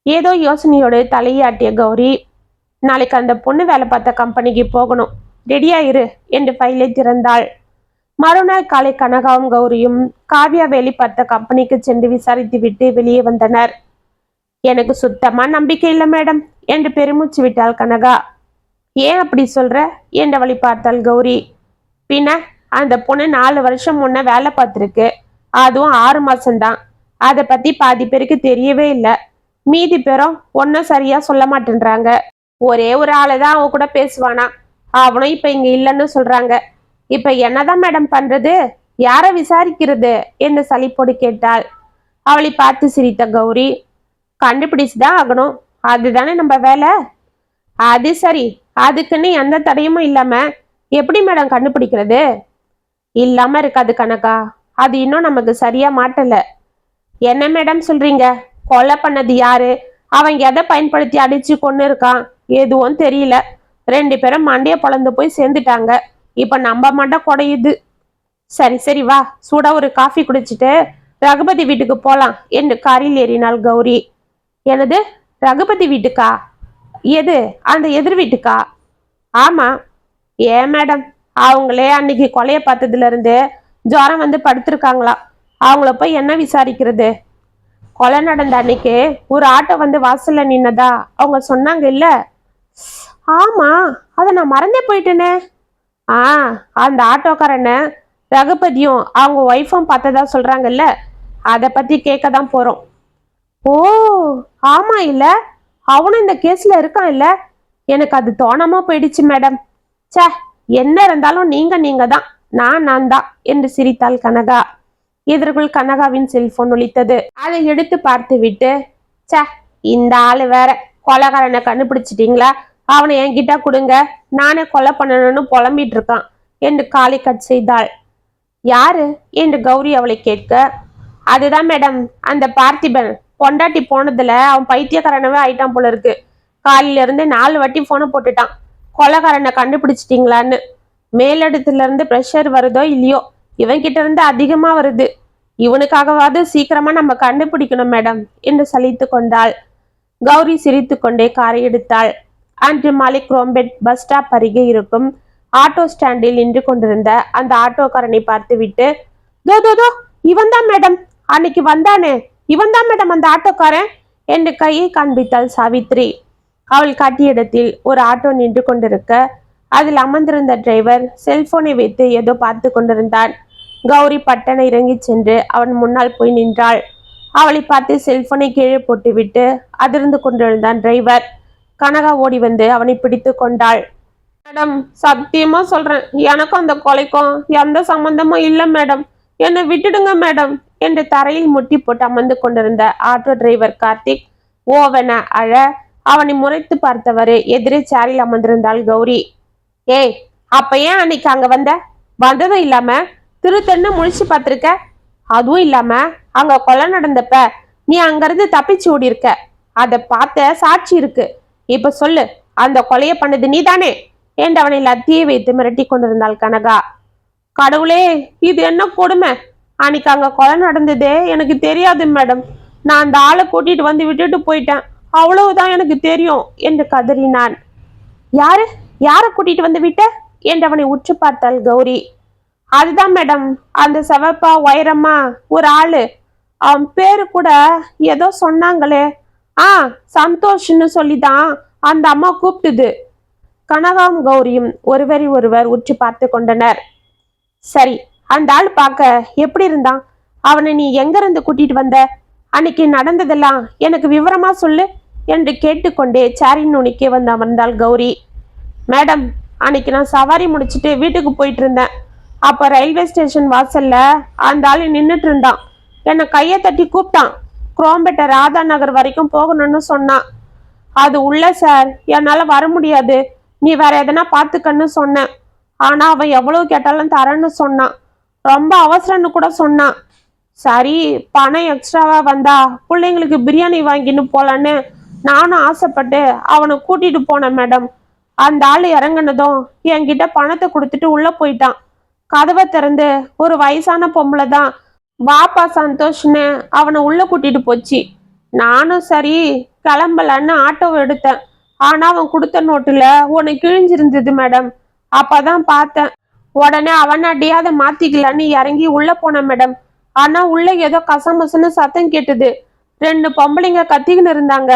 ஏதோ யோசனையோடு தலையாட்டிய கௌரி. நாளைக்கு அந்த பொண்ணு வேலை பார்த்த கம்பெனிக்கு போகணும். ரெடியா இரு என்று ஃபைலை திறந்தாள். மறுநாள் காலை கனகாவும் கௌரியும் காவ்யா வேலை பார்த்த கம்பெனிக்கு சென்று விசாரித்துவிட்டு வெளியே வந்தனர். எனக்கு சுத்தமா நம்பிக்கை இல்லை மேடம் என்று பெருமூச்சு விட்டாள் கனகா. ஏன் அப்படி சொல்ற என்றவளை பார்த்தாள் கௌரி. பின்ன அந்த பொண்ணு 4 வருஷம் முன்ன வேலை பார்த்துருக்கு, அதுவும் 6 மாசம்தான். அதை பத்தி பாதி பேருக்கு தெரியவே இல்லை. மீதி பேரும் ஒன்னும் சரியா சொல்ல மாட்டேன்றாங்க. ஒரே ஒரு ஆளுதான் அவ கூட பேசுவானா, அவனும் இப்ப இங்க இல்லைன்னு சொல்றாங்க. இப்ப என்னதான் மேடம் பண்றது, யார விசாரிக்கிறது என்று சலிப்போடு கேட்டாள். அவளை பார்த்து சிரித்த கௌரி, கண்டுபிடிச்சுதான் ஆகணும், அதுதானே நம்ம வேலை. அது சரி, அதுக்குன்னு எந்த தடையுமும் இல்லாம எப்படி மேடம் கண்டுபிடிக்கிறது? இல்லாம இருக்காது கனகா, அது இன்னும் நமக்கு சரியா மாட்டல. என்ன மேடம் சொல்றீங்க? கொலை பண்ணது யாரு, அவன் எதை பயன்படுத்தி அடிச்சு கொண்டு இருக்கான், எதுவும் தெரியல. 2 பேரும் மண்டைய பொழந்து போய் சேர்ந்துட்டாங்க. இப்ப நம்ம மண்டை குடையுது. சரி சரி வா, சூடா ஒரு காஃபி குடிச்சிட்டு ரகுபதி வீட்டுக்கு போலாம் என்று காரில் ஏறினாள் கௌரி. எனது ரகுபதி வீட்டுக்கா? எது, அந்த எதிர் வீட்டுக்கா? ஆமா. ஏன் மேடம், அவங்களே அன்னைக்கு கொலைய பார்த்ததுல இருந்து ஜுரம் வந்து படுத்திருக்காங்களா, அவங்கள போய் என்ன விசாரிக்கிறது? கொலை நடந்த அன்னைக்கு ஒரு ஆட்டோ வந்து வாசல்ல நின்னதா அவங்க சொன்னாங்க இல்ல? ஆமா, அதை நான் மறந்தே போயிட்டேனே. அந்த ஆட்டோக்காரனை ரகுபதியும் அவங்க ஒய்ஃபும் பார்த்ததா சொல்றாங்கல்ல, அதை பத்தி கேட்க தான் போறோம். ஓ ஆமா இல்ல, அவனும் இந்த கேஸ்ல இருக்கான் இல்ல? எனக்கு அது தோணாம போயிடுச்சு மேடம். சே, என்ன இருந்தாலும் நீங்க தான், நான் தான் என்று சிரித்தாள் கனகா. இதற்குள் கனகாவின் செல்போன் ஒலித்தது. அதை எடுத்து பார்த்து விட்டு, சே, இந்த ஆளு வேற, கொலைகாரனை கண்டுபிடிச்சிட்டீங்களா, அவனை என்கிட்ட கொடுங்க, நானே கொலை பண்ணணும்னு புலம்பிட்டு இருக்கான் என்று காலை கட் செய்தாள். யாரு என்று கௌரி அவளை கேட்க, அதுதான் மேடம் அந்த பார்த்திபன். பொண்டாட்டி போனதுல அவன் பைத்தியக்காரனவே ஆயிட்டான் போல இருக்கு. காலையில இருந்து 4 வாட்டி போனை போட்டுட்டான், கொலைகாரனை கண்டுபிடிச்சிட்டீங்களான்னு. மேலிடத்துல இருந்து பிரஷர் வருதோ இல்லையோ, இவன் கிட்ட இருந்து அதிகமா வருது. இவனுக்காகவாது சீக்கிரமா நம்ம கண்டுபிடிக்கணும் மேடம் என்று சலித்து கொண்டாள். கௌரி சிரித்து கொண்டே காரை எடுத்தாள். அன்று மாலை குரோம்பேட் பஸ் ஸ்டாப் அருகே இருக்கும் ஆட்டோ ஸ்டாண்டில் நின்று கொண்டிருந்த அந்த ஆட்டோக்காரனை பார்த்து விட்டு, தோ இவன் தான் மேடம், அன்னைக்கு வந்தானே, இவன் தான் மேடம் அந்த ஆட்டோக்காரன் என்று கையை காண்பித்தாள் சாவித்ரி. அவள் காட்டிய இடத்தில் ஒரு ஆட்டோ நின்று கொண்டிருக்க அதில் அமர்ந்திருந்த டிரைவர் செல்போனை வைத்து ஏதோ பார்த்து கொண்டிருந்தான். கௌரி பட்டனை இறங்கி சென்று அவன் முன்னால் போய் நின்றாள். அவளை பார்த்து செல்போனை கீழே போட்டுவிட்டு அதிர்ந்து கொண்டிருந்தான் டிரைவர். கனகா ஓடி வந்து அவனை பிடித்து கொண்டாள். மேடம், சத்தியமா சொல்றேன், எனக்கும் அந்த கொலைக்கும் எந்த சம்பந்தமும் இல்லை மேடம், என்னை விட்டுடுங்க மேடம் என்று தரையில் முட்டி போட்டு அமர்ந்து கொண்டிருந்த ஆட்டோ டிரைவர் கார்த்திக் ஓவென அழ அவனை முறைத்து பார்த்தவரு எதிரே சேரில் அமர்ந்திருந்தாள் கௌரி. ஏய், அப்ப ஏன் அன்னைக்கு அங்க வந்ததும் இல்லாம திருத்தன்னு முழிச்சு பார்த்திருக்க? அதுவும் இல்லாம அங்க கொலை நடந்தப்ப நீ அங்கிருந்து தப்பிச்சு ஓடி இருக்க, அதை பார்த்த சாட்சி இருக்கு. இப்ப சொல்லு, அந்த கொலையை பண்ணது நீ தானே என்று அவனை லத்தியை வைத்து மிரட்டி கொண்டிருந்தாள் கனகா. கடவுளே, இது என்ன கொடுமை, அன்னைக்கு அங்க கொலை நடந்ததே எனக்கு தெரியாது மேடம், நான் அந்த ஆளை கூட்டிட்டு வந்து விட்டுட்டு போயிட்டேன், அவ்வளவுதான் எனக்கு தெரியும் என்று கதறினான். யார கூட்டிட்டு வந்து விட்ட என்று அவனை உற்று பார்த்தாள் கௌரி. அதுதான் மேடம், அந்த செவப்பா உயரமா ஒரு ஆளு, அவன் பேரு கூட ஏதோ சொன்னாங்களே, சந்தோஷ்னு சொல்லிதான் அந்த அம்மா கூப்பிட்டுது. கனகாவும் கௌரியும் ஒருவரை ஒருவர் உற்று பார்த்து கொண்டனர். சரி, அந்த ஆள் பார்க்க எப்படி இருந்தான், அவனை நீ எங்க இருந்து கூட்டிட்டு வந்த, அன்னைக்கு நடந்ததெல்லாம் எனக்கு விவரமா சொல்லு என்று கேட்டுக்கொண்டே சேரின் நுனிக்கே வந்து அமர்ந்தாள் கௌரி. மேடம், அன்னைக்கு நான் சவாரி முடிச்சுட்டு வீட்டுக்கு போயிட்டு இருந்தேன். அப்ப ரயில்வே ஸ்டேஷன் வாசல்ல அந்த ஆள் நின்றுட்டு இருந்தான். என்னை கையை தட்டி கூப்பிட்டான். குரோம்பேட்டை ராதா நகர் வரைக்கும் போகணும்னு சொன்னான். அது உள்ள சார், என்னால வர முடியாது, நீ வேற எதனா பார்த்துக்கன்னு சொன்னேன். ஆனா அவன் எவ்வளவு கேட்டாலும் தரேன்னு சொன்னான். ரொம்ப அவசரம்னு கூட சொன்னான். சரி, பணம் எக்ஸ்ட்ராவா வந்தா பிள்ளைங்களுக்கு பிரியாணி வாங்கின்னு போலான்னு நானும் ஆசைப்பட்டு அவனை கூட்டிட்டு போனேன் மேடம். அந்த ஆள் இறங்கினதும் என்கிட்ட பணத்தை கொடுத்துட்டு உள்ள போயிட்டான். கதவை திறந்து ஒரு வயசான பொம்பளை தான் வாப்பா சந்தோஷ்னு அவனை உள்ள கூட்டிட்டு போச்சு. நானும் சரி கிளம்பலன்னு ஆட்டோவை எடுத்தேன். ஆனா அவன் கொடுத்த நோட்டுல உன்னை கிழிஞ்சிருந்தது மேடம். அப்பதான் பார்த்தேன். உடனே அவனாட்டியே அதை மாத்திக்கலான்னு இறங்கி உள்ள போனேன் மேடம். ஆனா உள்ள ஏதோ கசமசன்னு சத்தம் கேட்டுது. 2 பொம்பளைங்க கத்திக்கின்னு இருந்தாங்க.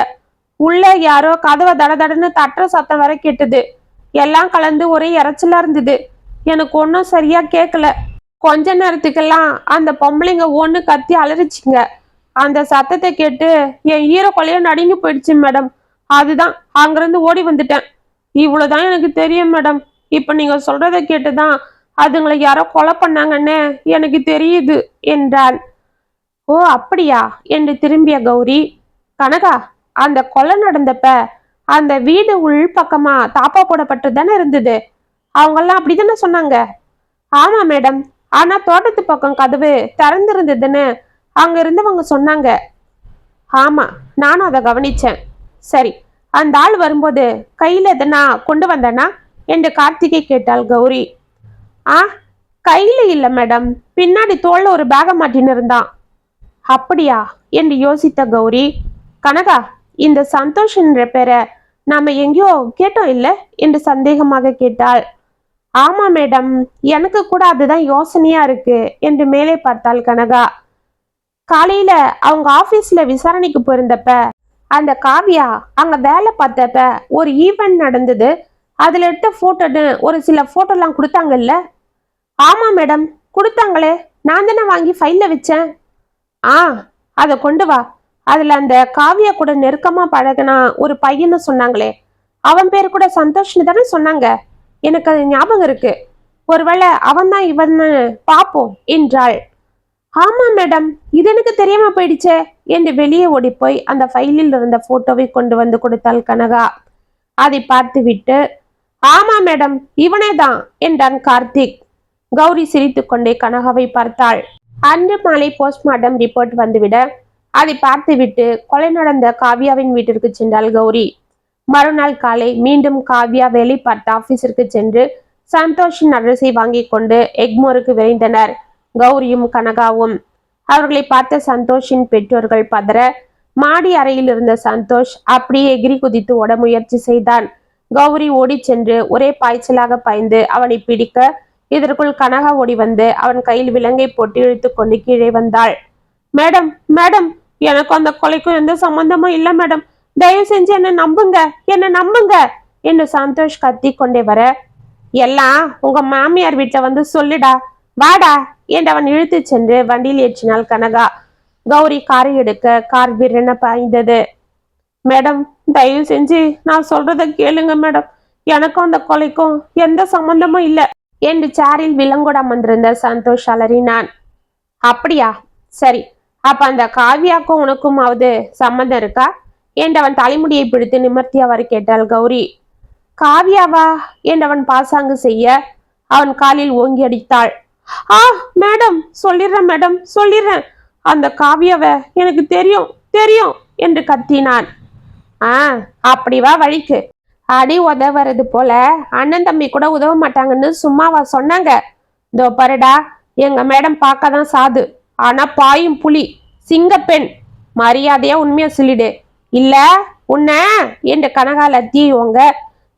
உள்ள யாரோ கதவை தடன்னு தட்டுற சத்தம் வர கேட்டுது. எல்லாம் கலந்து ஒரே இறைச்சலா இருந்தது. எனக்கு ஒன்றும் சரியா கேட்கல. கொஞ்ச நேரத்துக்கெல்லாம் அந்த பொம்பளைங்க ஒன்று கத்தி அலறிச்சிங்க. அந்த சத்தத்தை கேட்டு என் ஈரக்கொலைய நடுங்கி போயிடுச்சு மேடம். அதுதான் அங்கிருந்து ஓடி வந்துட்டேன். இவ்வளவுதான் எனக்கு தெரியும் மேடம். இப்ப நீங்க சொல்றதை கேட்டுதான் அதுங்களை யாரோ கொலை பண்ணாங்கன்னு எனக்கு தெரியுது என்றான். ஓ அப்படியா என்று திரும்பிய கௌரி, கனகா, அந்த கொலை நடந்தப்ப அந்த வீடு உள் பக்கமா தாப்பா போடப்பட்டு தானே இருந்தது. அவங்கெல்லாம் அப்படித்தானே சொன்னாங்க. ஆமா மேடம். ஆனா தோட்டத்து பக்கம் கதவு திறந்திருந்ததுன்னு அங்க இருந்தவங்க சொன்னாங்க. ஆமா, நானும் அதை கவனிச்சேன். சரி, அந்த ஆள் வரும்போது கையில எதனா கொண்டு வந்தானா என்று கார்த்திகை கேட்டாள் கௌரி. ஆ, கையில இல்ல மேடம், பின்னாடி தோல்ல ஒரு பேக மாட்டின்னு இருந்தான். அப்படியா என்று யோசித்த கௌரி, கனகா, இந்த சந்தோஷ் என்ற பேரை நாம எங்கேயோ கேட்டோம் இல்ல என்று சந்தேகமாக கேட்டாள். ஆமா மேடம், எனக்கு கூட அதுதான் யோசனையா இருக்கு என்று மேலே பார்த்தாள் கனகா. காலையில அவங்க ஆபீஸ்ல விசாரணைக்கு போயிருந்தப்ப அந்த காவியா அங்க வேலை பார்த்தப்ப ஒரு ஈவெண்ட் நடந்தது. அதுல எடுத்த போட்டோன்னு ஒரு சில போட்டோலாம் கொடுத்தாங்கல்ல. ஆமா மேடம், கொடுத்தாங்களே. நான் தானே வாங்கி ஃபைல்ல வச்சேன். ஆ, அதை கொண்டு வா. அதுல அந்த காவியா கூட நெருக்கமா பழகினா ஒரு பையன்னு சொன்னாங்களே, அவன் பேரு கூட சந்தோஷ்னு தானே சொன்னாங்க. எனக்கு அது ஞாபகம் இருக்கு. ஒருவேளை அவன் தான் இவன்னு பாப்போம் என்றாள். ஆமா மேடம், இது எனக்கு தெரியாம போயிடுச்சே என்று வெளியே ஓடி போய் அந்த ஃபைலில் இருந்த போட்டோவை கொண்டு வந்து கொடுத்தாள் கனகா. அதை பார்த்து விட்டு, ஆமா மேடம், இவனே தான் என்றான் கார்த்திக். கௌரி சிரித்து கொண்டே கனகாவை பார்த்தாள். அன்று மாலை போஸ்ட்மார்ட்டம் ரிப்போர்ட் வந்துவிட அதை பார்த்துவிட்டு கொலை நடந்த காவ்யாவின் வீட்டிற்கு சென்றாள் கௌரி. மறுநாள் காலை மீண்டும் காவ்யா வேலை பார்த்த ஆபீஸிற்கு சென்று சந்தோஷின் அட்ரஸை வாங்கி கொண்டு எக்மோருக்கு விரைந்தனர் கௌரியும் கனகாவும். அவர்களை பார்த்த சந்தோஷின் பெற்றோர்கள் பதற மாடி அறையில் இருந்த சந்தோஷ் அப்படியே எகிரி குதித்து ஓட முயற்சி செய்தான். கௌரி ஓடி சென்று ஒரே பாய்ச்சலாக பாய்ந்து அவனை பிடிக்க இதற்குள் கனகா ஓடி வந்து அவன் கையில் விலங்கை போட்டு இழுத்து கொண்டு கீழே வந்தாள். மேடம், மேடம், எனக்கு அந்த கொலைக்கும் எந்த சம்பந்தமும் இல்லை மேடம். தயவு செஞ்சு என்ன நம்புங்க, என்ன நம்புங்க என்று சந்தோஷ் கத்தி கொண்டே வர, எல்லாம் உங்க மாமியார் வீட்டுல வந்து சொல்லிடா, வாடா என்று அவன் இழுத்து சென்று வண்டியில் ஏற்றினாள் கனகா. கௌரி காரை எடுக்க கார் விரென பாய்ந்தது. மேடம், தயவு செஞ்சு நான் சொல்றத கேளுங்க மேடம். எனக்கும் அந்த கொலைக்கும் எந்த சம்பந்தமும் இல்லை என்று சேரில் விலங்கோட அமர்ந்திருந்த சந்தோஷ் அலறினான். அப்படியா, சரி, அப்ப அந்த காவியாக்கும் உனக்குமாவது சம்மந்தம் இருக்கா என்றவன் தலைமுடியை பிடித்து நிமிர்த்தியவாறு கேட்டாள் கௌரி. காவியாவா என்றவன் பாசாங்கு செய்ய அவன் காலில் ஓங்கி அடித்தாள். ஆ மேடம், சொல்லிடுறேன் மேடம், சொல்லிடுறேன். அந்த காவியாவை எனக்கு தெரியும் தெரியும் என்று கத்தினான். ஆ, அப்படி வா வழிக்கு. அடி உதவுறது போல அண்ணன் தம்பி கூட உதவ மாட்டாங்கன்னு சும்மாவா சொன்னாங்க? இதோ பாருடா, எங்க மேடம் பார்க்கதான் சாது, ஆனா பாயும் புலி, சிங்கப்பெண். மரியாதையா உண்மையா சொல்லிடு, இல்ல உன்ன என்று கனகால தீவோங்க.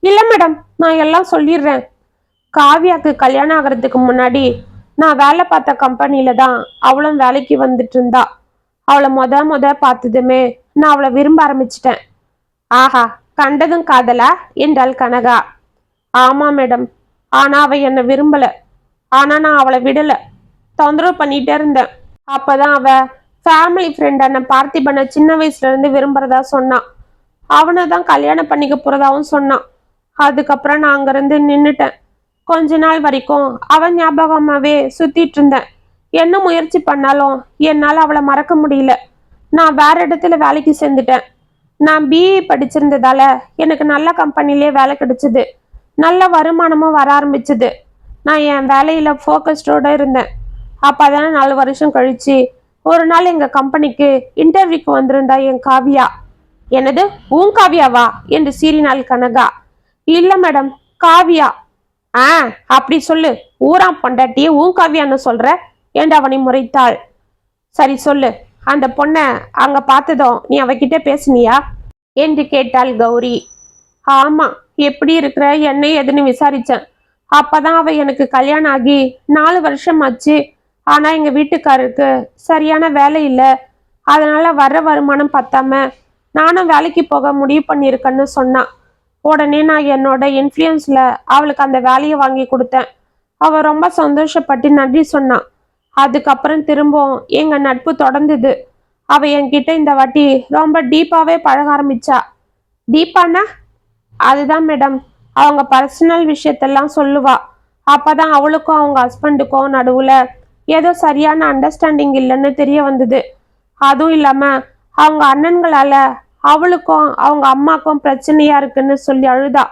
இல்ல மேடம், நான் எல்லாம் சொல்லிடுறேன். காவியாக்கு கல்யாணம் ஆகிறதுக்கு முன்னாடி நான் வேலை பார்த்த கம்பெனியில தான் அவளும் வேலைக்கு வந்துட்டு இருந்தா. அவளை முத பார்த்ததுமே நான் அவளை விரும்ப ஆரம்பிச்சிட்டேன். ஆஹா, கண்டதும் காதலா என்றாள் கனகா. ஆமா மேடம், ஆனா அவ என்னை விரும்பல. ஆனா நான் அவளை விடல, தொந்தரவு பண்ணிட்டே இருந்தேன். அப்பதான் அவ ஃபேமிலி ஃப்ரெண்டான பார்த்திபனை சின்ன வயசுல இருந்து விரும்புறதா சொன்னான். அவனை தான் கல்யாணம் பண்ணிக்க போறதாவும் சொன்னான். அதுக்கப்புறம் நான் அங்கிருந்து நின்னுட்டேன். கொஞ்ச நாள் வரைக்கும் அவன் ஞாபகமாவே சுத்திட்டு இருந்தேன். என்ன முயற்சி பண்ணாலும் என்னால அவளை மறக்க முடியல. நான் வேற இடத்துல வேலைக்கு சேர்ந்துட்டேன். நான் பிஏ படிச்சிருந்ததால எனக்கு நல்ல கம்பெனிலே வேலை கிடைச்சது. நல்ல வருமானமும் வர ஆரம்பிச்சது. நான் என் வேலையில ஃபோக்கஸ்டோட இருந்தேன். அப்பதானே 4 வருஷம் கழிச்சு ஒரு நாள் எங்க கம்பெனிக்கு இன்டர்வியூக்கு வந்திருந்தா என் காவியா. என்னது, உன் காவியாவா என்று சீறினாள் கனகா. இல்ல மேடம், காவியா. ஆ, அப்படி சொல்லு. ஊராம் பொண்டாட்டியே உன் காவியான்னு சொல்ற என்று அவனை முறைத்தாள். சரி சொல்லு, அந்த பொண்ண அங்க பார்த்ததும் நீ அவகிட்ட பேசுனியா என்று கேட்டாள் கௌரி. ஆமா, எப்படி இருக்கிற என்ன ஏதுன்னு விசாரிச்சேன். அப்பதான் அவ எனக்கு கல்யாணம் ஆகி 4 வருஷம் ஆச்சு. ஆனா எங்க வீட்டுக்காரருக்கு சரியான வேலை இல்லை. அதனால வர்ற வருமானம் பத்தாம நானும் வேலைக்கு போக முடிவு பண்ணியிருக்கேன்னு சொன்னான். உடனே நான் என்னோட இன்ஃப்ளூயன்ஸ்ல அவளுக்கு அந்த வேலையை வாங்கி கொடுத்தேன். அவ ரொம்ப சந்தோஷப்பட்டு நன்றி சொன்னான். அதுக்கப்புறம் திரும்பவும் எங்க நட்பு தொடர்ந்தது. அவ என்கிட்ட இந்த வாட்டி ரொம்ப டீப்பாவே பழக ஆரம்பிச்சா. டீப்பானா? அதுதான் மேடம், அவங்க பர்சனல் விஷயத்தெல்லாம் சொல்லுவா. அப்பதான் அவளுக்கும் அவங்க ஹஸ்பண்டுக்கும் நடுவுல ஏதோ சரியான அண்டர்ஸ்டாண்டிங் இல்லைன்னு தெரிய வந்தது. அதுவும் இல்லாம அவங்க அண்ணன்களால அவளுக்கும் அவங்க அம்மாக்கும் பிரச்சனையா இருக்குன்னு சொல்லி அழுதா.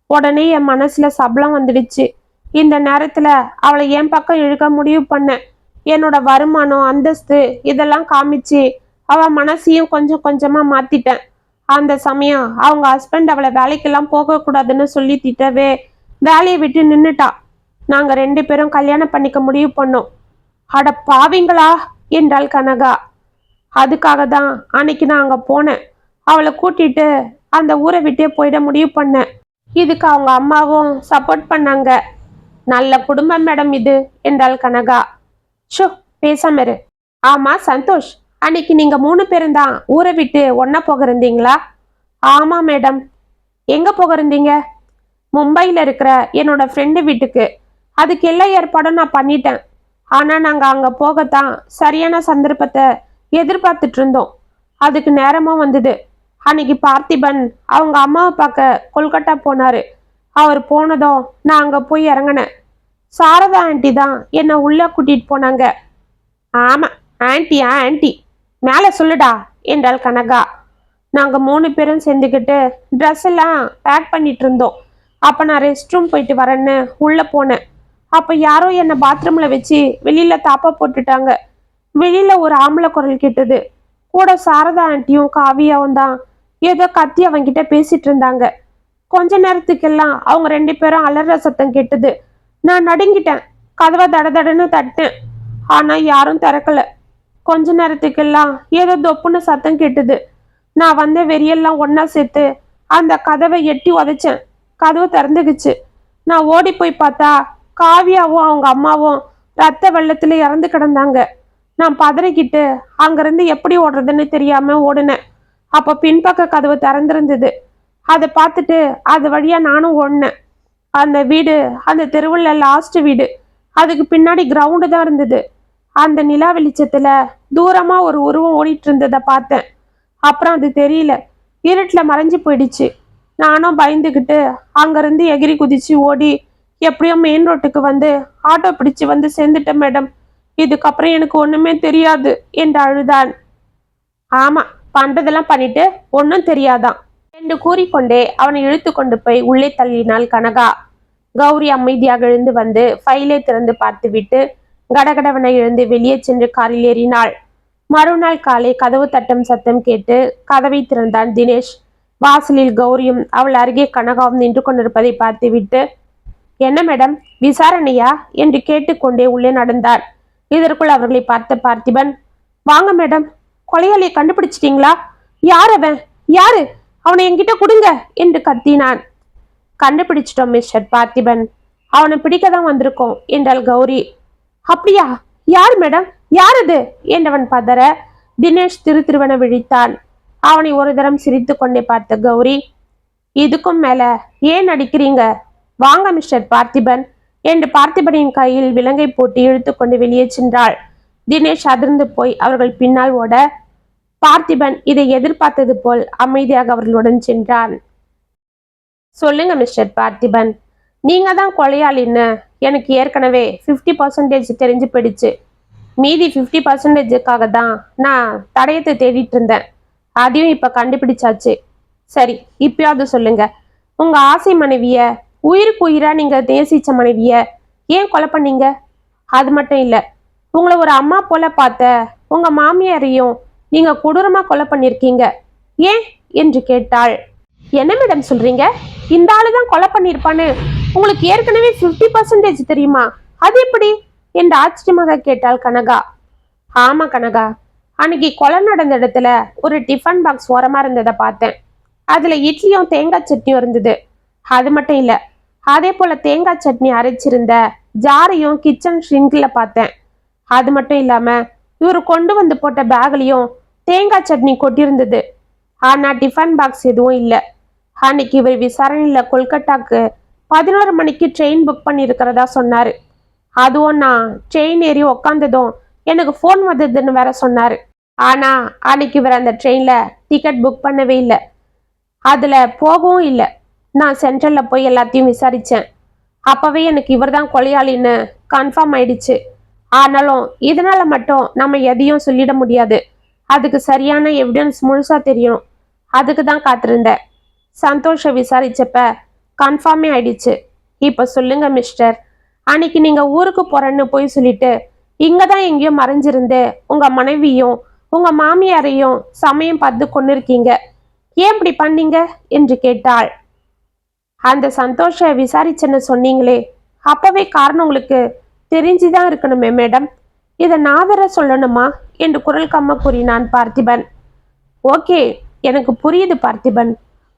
உடனே என் மனசுல சபலம் வந்துடுச்சு. இந்த நேரத்துல அவளை என் பக்கம் இழுக்க முடிவு பண்ணேன். என்னோட வருமானம், அந்தஸ்து இதெல்லாம் காமிச்சு அவ மனசையும் கொஞ்சம் கொஞ்சமா மாத்திட்டேன். அந்த சமயம் அவங்க ஹஸ்பண்ட் அவளை வேலைக்கெல்லாம் போகக்கூடாதுன்னு சொல்லி திட்டவே வேலையை விட்டு நின்னுட்டா. நாங்க 2 பேரும் கல்யாணம் பண்ணிக்க முடிவு பண்ணோம். அட பாவிங்களா என்றாள் கனகா. அதுக்காக தான் அன்னைக்கு நான் அங்க போனேன். அவளை கூட்டிட்டு அந்த ஊரை விட்டே போயிட முடிவு பண்ணேன். இதுக்கு அவங்க அம்மாவும் சப்போர்ட் பண்ணாங்க. நல்ல குடும்பம் மேடம் இது என்றாள் கனகா. ஷோ, பேசாம இரு. ஆமா சந்தோஷ், அன்னைக்கு நீங்க 3 பேரும் தான் ஊரை விட்டு ஒன்னா போக இருந்தீங்களா? ஆமா மேடம். எங்க போக இருந்தீங்க? மும்பையில இருக்கிற என்னோட ஃப்ரெண்டு வீட்டுக்கு. அதுக்கு எல்லா ஏற்பாடும் நான் பண்ணிட்டேன். ஆனா நாங்க அங்க போகத்தான் சரியான சந்தர்ப்பத்தை எதிர்பார்த்துட்டு இருந்தோம். அதுக்கு நேரமும் வந்தது. அன்னைக்கு பார்த்திபன் அவங்க அம்மாவை பார்க்க கொல்கட்டா போனாரு. அவர் போனதும் நான் அங்க போய் இறங்கினேன். சாரதா ஆண்டி தான் என்னை உள்ள கூட்டிட்டு போனாங்க. ஆமா, ஆன்ட்டியா ஆன்ட்டி, மேல சொல்லுடா என்றாள் கனகா. நாங்க 3 பேரும் சேர்ந்துக்கிட்டு ட்ரெஸ் எல்லாம் பேக் பண்ணிட்டு இருந்தோம். அப்ப நான் ரெஸ்ட் ரூம் போயிட்டு வரேன்னு உள்ள போனேன். அப்ப யாரோ என்னை பாத்ரூம்ல வச்சு வெளியில தாப்பா போட்டுட்டாங்க. வெளியில ஒரு ஆம்பளை குரல் கேட்டது. கூட சாரதா ஆண்டியும் காவியாவும் தான் ஏதோ கத்தி அவங்கிட்ட பேசிட்டு இருந்தாங்க. கொஞ்ச நேரத்துக்கெல்லாம் அவங்க 2 பேரும் அலற சத்தம் கேட்டது. நான் நடுங்கிட்டேன். கதவை தடதடன்னு தட்டேன். ஆனா யாரும் திறக்கல. கொஞ்ச நேரத்துக்கெல்லாம் ஏதோ தொப்புன்னு சத்தம் கேட்டது. நான் வந்த வெறியெல்லாம் ஒன்னா சேர்த்து அந்த கதவை எட்டி உதைச்சேன். கதவு திறந்துக்குச்சு. நான் ஓடி போய் பார்த்தா காவியாவும் அவங்க அம்மாவும் ரத்த வெள்ளத்துல இறந்து கிடந்தாங்க. நான் பதறிக்கிட்டு அங்கிருந்து எப்படி ஓடுறதுன்னு தெரியாம ஓடுனேன். அப்ப பின்பக்க கதவு திறந்திருந்தது. அதை பார்த்துட்டு அது வழியா நானும் ஓடினேன். அந்த வீடு அந்த தெருவுல லாஸ்ட் வீடு. அதுக்கு பின்னாடி கிரவுண்டு தான் இருந்தது. அந்த நிலா வெளிச்சத்துல தூரமா ஒரு உருவம் ஓடிட்டு இருந்ததை பார்த்தேன். அப்புறம் அது தெரியல, இருட்டுல மறைஞ்சு போயிடுச்சு. நானும் பயந்துக்கிட்டு அங்கிருந்து எகிரி குதிச்சு ஓடி எப்படியோ மெயின் ரோட்டுக்கு வந்து ஆட்டோ பிடிச்சு வந்து சேர்ந்துட்டேன் மேடம். இதுக்கப்புறம் எனக்கு ஒண்ணுமே தெரியாது என்று அழுதான். ஆமா, பண்றதெல்லாம் பண்ணிட்டு ஒன்னும் தெரியாதான் என்று கூறிக்கொண்டே அவனை இழுத்து கொண்டு போய் உள்ளே தள்ளினாள் கனகா. கௌரி அமைதியாக எழுந்து வந்து ஃபைலை திறந்து பார்த்துவிட்டு கடகடவனை எழுந்து வெளியே சென்று காரில் ஏறினாள். மறுநாள் காலை கதவு தட்டும் சத்தம் கேட்டு கதவை திறந்தான் தினேஷ். வாசலில் கௌரியும் அவள் அருகே கனகாவும் நின்று கொண்டிருப்பதை பார்த்துவிட்டு, என்ன மேடம், விசாரணையா என்று கேட்டுக்கொண்டே உள்ளே நடந்தார். இதற்குள் அவர்களை பார்த்த பார்த்திபன், வாங்க மேடம், கொலையாளியை கண்டுபிடிச்சிட்டீங்களா? யார் அவன்? யாரு? அவனை என்கிட்ட கொடுங்க என்று கத்தினான். கண்டுபிடிச்சிட்டோம் மிஸ்டர் பார்த்திபன், அவனை பிடிக்கதான் வந்திருக்கோம் என்றாள் கௌரி. அப்படியா? யார் மேடம், யார் அது என்றவன் பதற தினேஷ் திருவன விழித்தான். அவனை ஒரு தரம் சிரித்து கொண்டே பார்த்த கௌரி, இதுக்கும் மேல ஏன் நடிக்கிறீங்க, வாங்க மிஸ்டர் பார்த்திபன் என்று பார்த்திபனின் கையில் விலங்கை போட்டு இழுத்து கொண்டு வெளியே சென்றாள். தினேஷ் அதிர்ந்து போய் அவர்கள் பின்னால் ஓட பார்த்திபன் இதை எதிர்பார்த்தது போல் அமைதியாக அவர்களுடன் சென்றான். சொல்லுங்க மிஸ்டர் பார்த்திபன், நீங்க தான் கொலையாளின்னு எனக்கு ஏற்கனவே 50% தெரிஞ்சு போயிடுச்சு. மீதி 50%க்காக தான் நான் தடயத்தை தேடிட்டு இருந்தேன். அதையும் இப்ப கண்டுபிடிச்சாச்சு. சரி, இப்பயாவது சொல்லுங்க, உங்க ஆசை மனைவிய, உயிருக்கு உயிரா நீங்க நேசிச்ச மனைவிய ஏன் கொலை பண்ணீங்க? அது மட்டும் இல்ல, உங்களை ஒரு அம்மா போல பார்த்த உங்க மாமியாரையும் நீங்க கொடூரமா கொலை பண்ணிருக்கீங்க, ஏன் என்று கேட்டாள். என்ன மேடம் சொல்றீங்க? இந்த ஆளுதான் கொலை பண்ணிருப்பான்னு உங்களுக்கு ஏற்கனவே 50% தெரியுமா? அது எப்படி என்று ஆச்சரியமாக கேட்டாள் கனகா. ஆமா கனகா, அன்னைக்கு கொலை நடந்த இடத்துல ஒரு டிஃபன் பாக்ஸ் ஓரமா இருந்ததை பார்த்தேன். அதுல இட்லியும் தேங்காய் சட்னியும் இருந்தது. அது மட்டும் இல்ல, அதே போல தேங்காய் சட்னி அரைச்சிருந்த ஜாரையும் கிச்சன் ஷிங்க்ல பார்த்தேன். அது மட்டும் இல்லாம இவரு கொண்டு வந்து போட்ட பேக்லயும் தேங்காய் சட்னி கொட்டியிருந்தது. ஆனா டிஃபன் பாக்ஸ் எதுவும் இல்லை. அன்னைக்கு இவர் விசாரணையில கொல்கட்டாக்கு 11 மணிக்கு ட்ரெயின் புக் பண்ணியிருக்கிறதா சொன்னாரு. அதுவும் நான் ட்ரெயின் ஏறி உக்காந்ததும் எனக்கு ஃபோன் வந்ததுன்னு வேற சொன்னாரு. ஆனா அன்னைக்கு இவர் அந்த ட்ரெயின்ல டிக்கெட் புக் பண்ணவே இல்லை, அதுல போகவும் இல்லை. நான் சென்ட்ரல்ல போய் எல்லாத்தையும் விசாரிச்சேன். அப்பவே எனக்கு இவர் தான் கொலையாளின்னு கன்ஃபார்ம் ஆயிடுச்சு. ஆனாலும் இதனால மட்டும் நம்ம எதையும் சொல்லிட முடியாது. அதுக்கு சரியான எவிடன்ஸ் முழுசா தெரியணும். அதுக்கு தான் காத்திருந்தேன். சந்தோஷ விசாரிச்சப்ப கன்ஃபார்மே ஆயிடுச்சு. இப்ப சொல்லுங்க மிஸ்டர், அன்னைக்கு நீங்க ஊருக்கு போறேன்னு போய் சொல்லிட்டு இங்கதான் எங்கேயோ மறைஞ்சிருந்து உங்க மனைவியும் உங்க மாமியாரையும் சமயம் பார்த்து கொண்டு இருக்கீங்க. ஏன் இப்படி பண்ணீங்க என்று கேட்டாள். அந்த சந்தோஷ விசாரிச்சேன்னு சொன்னீங்களே, அப்பவே காரணம் உங்களுக்கு தெரிஞ்சுதான் இருக்கணுமே மேடம். இதை நான் வேற சொல்லணுமா என்று குரல் கம்ம கூறினான் பார்த்திபன். ஓகே, எனக்கு புரியுது பார்த்திபன்.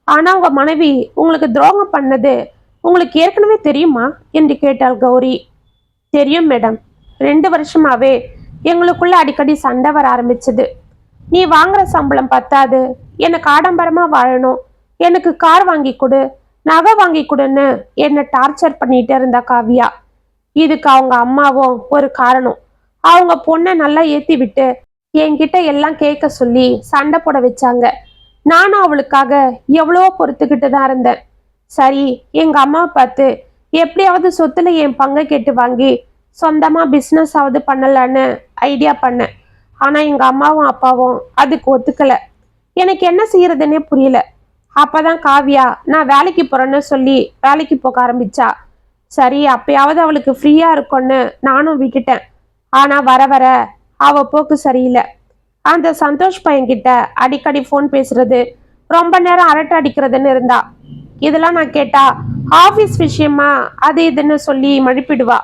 ஆனா உங்க மனைவி உங்களுக்கு துரோகம் பண்ணது உங்களுக்கு ஏற்கனவே தெரியுமா என்று கேட்டாள் கௌரி. தெரியும் மேடம். 2 வருஷமாவே எங்களுக்குள்ள அடிக்கடி சண்டை வர ஆரம்பிச்சது. நீ வாங்குற சம்பளம் பத்தாது, எனக்கு ஆடம்பரமா வாழணும், எனக்கு கார் வாங்கி கொடு, நகை வாங்கி கொடுன்னு என்னை டார்ச்சர் பண்ணிட்டே இருந்தா காவியா. இதுக்கு அவங்க அம்மாவும் ஒரு காரணம். அவங்க பொண்ணை நல்லா ஏத்தி விட்டு என்கிட்ட எல்லாம் கேட்க சொல்லி சண்டை போட வச்சாங்க. நானும் அவளுக்காக எவ்வளவோ பொறுத்துக்கிட்டு தான் இருந்தேன். சரி, எங்க அம்மாவை பார்த்து எப்படியாவது சொத்துல என் பங்கை கேட்டு வாங்கி சொந்தமா பிஸ்னஸ் ஆவது பண்ணலான்னு ஐடியா பண்ணேன். ஆனா எங்க அம்மாவும் அப்பாவும் அதுக்கு ஒத்துக்கல. எனக்கு என்ன செய்யறதுன்னே புரியல. அப்பதான் காவியா நான் வேலைக்கு போறேன்னு சொல்லி வேலைக்கு போக ஆரம்பிச்சா. சரி, அப்பயாவது அவளுக்கு ஃப்ரீயா இருக்கும்னு நானும் விட்டுட்டேன். ஆனா வர வர அவ போக்கு சரியில்லை. அந்த சந்தோஷ் பையன்கிட்ட அடிக்கடி ஃபோன் பேசுறது, ரொம்ப நேரம் அரட்டை அடிக்கிறதுன்னு இருந்தா. இதெல்லாம் நான் கேட்டா ஆபீஸ் விஷயமா அது இதுன்னு சொல்லி மழுப்பிடுவா.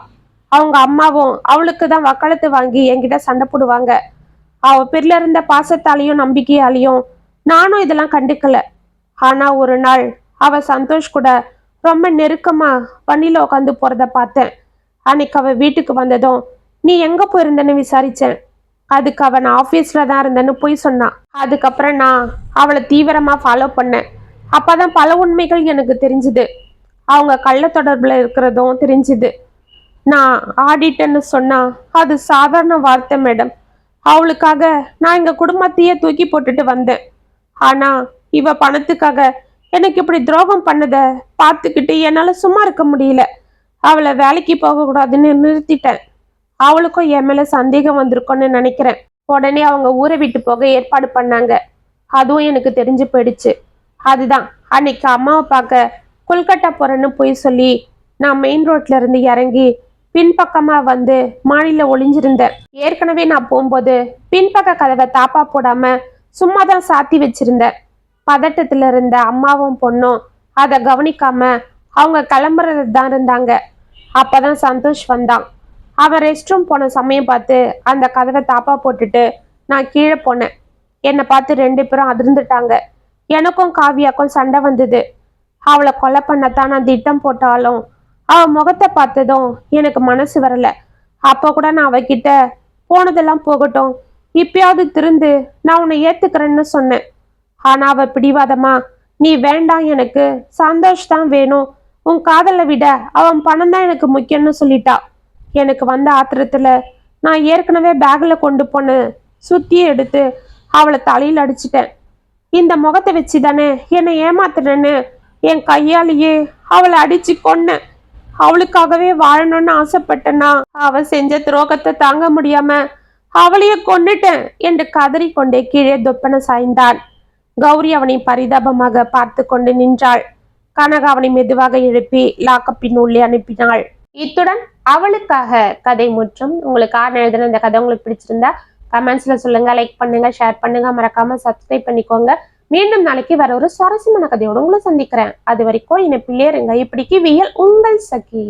அவங்க அம்மாவும் அவளுக்கு தான் வக்காலத்து வாங்கி என்கிட்ட சண்டை போடுவாங்க. அவ பேர்ல இருந்த பாசத்தாலையும் நம்பிக்கையாலையும் நானும் இதெல்லாம் கண்டுக்கல. ஆனா ஒரு நாள் அவ சந்தோஷ் கூட ரொம்ப நெருக்கமா வண்டியில உட்காந்து போறத பார்த்தேன். அன்னைக்கு அவ வீட்டுக்கு வந்ததும் நீ எங்க போயிருந்தன்னு விசாரிச்சேன். அதுக்கு அவன் ஆபீஸ்ல தான் இருந்தேன்னு போய் சொன்னான். அதுக்கப்புறம் நான் அவளை தீவிரமா ஃபாலோ பண்ணேன். அப்பதான் பல உண்மைகள் எனக்கு தெரிஞ்சுது. அவங்க கள்ள தொடர்புல இருக்கிறதும் தெரிஞ்சுது. நான் ஆடிட்டன்னு சொன்னா அது சாதாரண வார்த்தை மேடம். அவளுக்காக நான் எங்க குடும்பத்தையே தூக்கி போட்டுட்டு வந்தேன். ஆனா இவ பணத்துக்காக எனக்கு இப்படி துரோகம் பண்ணத பார்த்துக்கிட்டு என்னால சும்மா இருக்க முடியல. அவளை வேலைக்கு போக கூடாதுன்னு நிறுத்திட்டேன். அவளுக்கும் என் மேல சந்தேகம் வந்திருக்கும்னு நினைக்கிறேன். உடனே அவங்க ஊரை விட்டு போக ஏற்பாடு பண்ணாங்க. அதுவும் எனக்கு தெரிஞ்சு போயிடுச்சு. அதுதான் அன்னைக்கு அம்மாவை பார்க்க கொல்கட்டா போறேன்னு போய் சொல்லி நான் மெயின் ரோட்ல இருந்து இறங்கி பின்பக்கமா வந்து மாடியில ஒளிஞ்சிருந்தேன். ஏற்கனவே நான் போகும்போது பின்பக்க கதவை தாப்பா போடாம சும்மா தான் சாத்தி வச்சிருந்தேன். பதட்டத்துல இருந்த அம்மாவும் பொண்ணும் அதை கவனிக்காம அவங்க கிளம்புறது தான் இருந்தாங்க. அப்பதான் சந்தோஷ் வந்தான். அவன் ரெஸ்ட் ரூம் போன சமயம் பார்த்து அந்த கதவை தாப்பா போட்டுட்டு நான் கீழே போனேன். என்னை பார்த்து 2 பேரும் அதிர்ந்துட்டாங்க. எனக்கும் காவியாக்கும் சண்டை வந்தது. அவளை கொலை பண்ணத்தான் நான் திட்டம் போட்டாலும் அவன் முகத்தை பார்த்ததும் எனக்கு மனசு வரல. அப்போ கூட நான் அவகிட்ட போனதெல்லாம் போகட்டும், இப்பயாவது திருந்து நான் உன்னை ஏத்துக்கிறேன்னு சொன்னேன். ஆனா அவ பிடிவாதமா நீ வேண்டாம், எனக்கு சந்தோஷ் தான் வேணும், உன் காதலை விட அவன் பணம் தான் எனக்கு முக்கியம்னு சொல்லிட்டா. எனக்கு வந்த ஆத்திரத்துல நான் ஏற்கனவே பேக்ல கொண்டு போன சுத்தியை எடுத்து அவளை தலையில் அடிச்சிட்டேன். இந்த முகத்தை வச்சு தானே என்னை ஏமாத்துறேன்னு என் கையாலேயே அவளை அடிச்சு கொன்னேன். அவளுக்காகவே வாழணும்னு ஆசைப்பட்டேன்னா அவ செஞ்ச துரோகத்தை தாங்க முடியாம அவளையே கொன்னுட்டேன் என்று கதறி கொண்டே கீழே தொப்பன சாய்ந்தான். கௌரி அவனை பரிதாபமாக பார்த்து கொண்டு நின்றாள். கனகா அவனை மெதுவாக எழுப்பி லாக்கப்பின் உள்ளே அனுப்பினாள். இத்துடன் அவளுக்காக கதை முற்றும். உங்களுக்கு எழுதின இந்த கதை உங்களுக்கு பிடிச்சிருந்தா கமெண்ட்ஸ்ல சொல்லுங்க, லைக் பண்ணுங்க, ஷேர் பண்ணுங்க, மறக்காம சப்ஸ்கிரைப் பண்ணிக்கோங்க. மீண்டும் நாளைக்கு வர ஒரு சுவாரஸ்யமான கதையோடு உங்களை சந்திக்கிறேன். அது வரைக்கும் என்னை பிள்ளையருங்க. இப்படிக்கு வியல் உங்கள் சகி.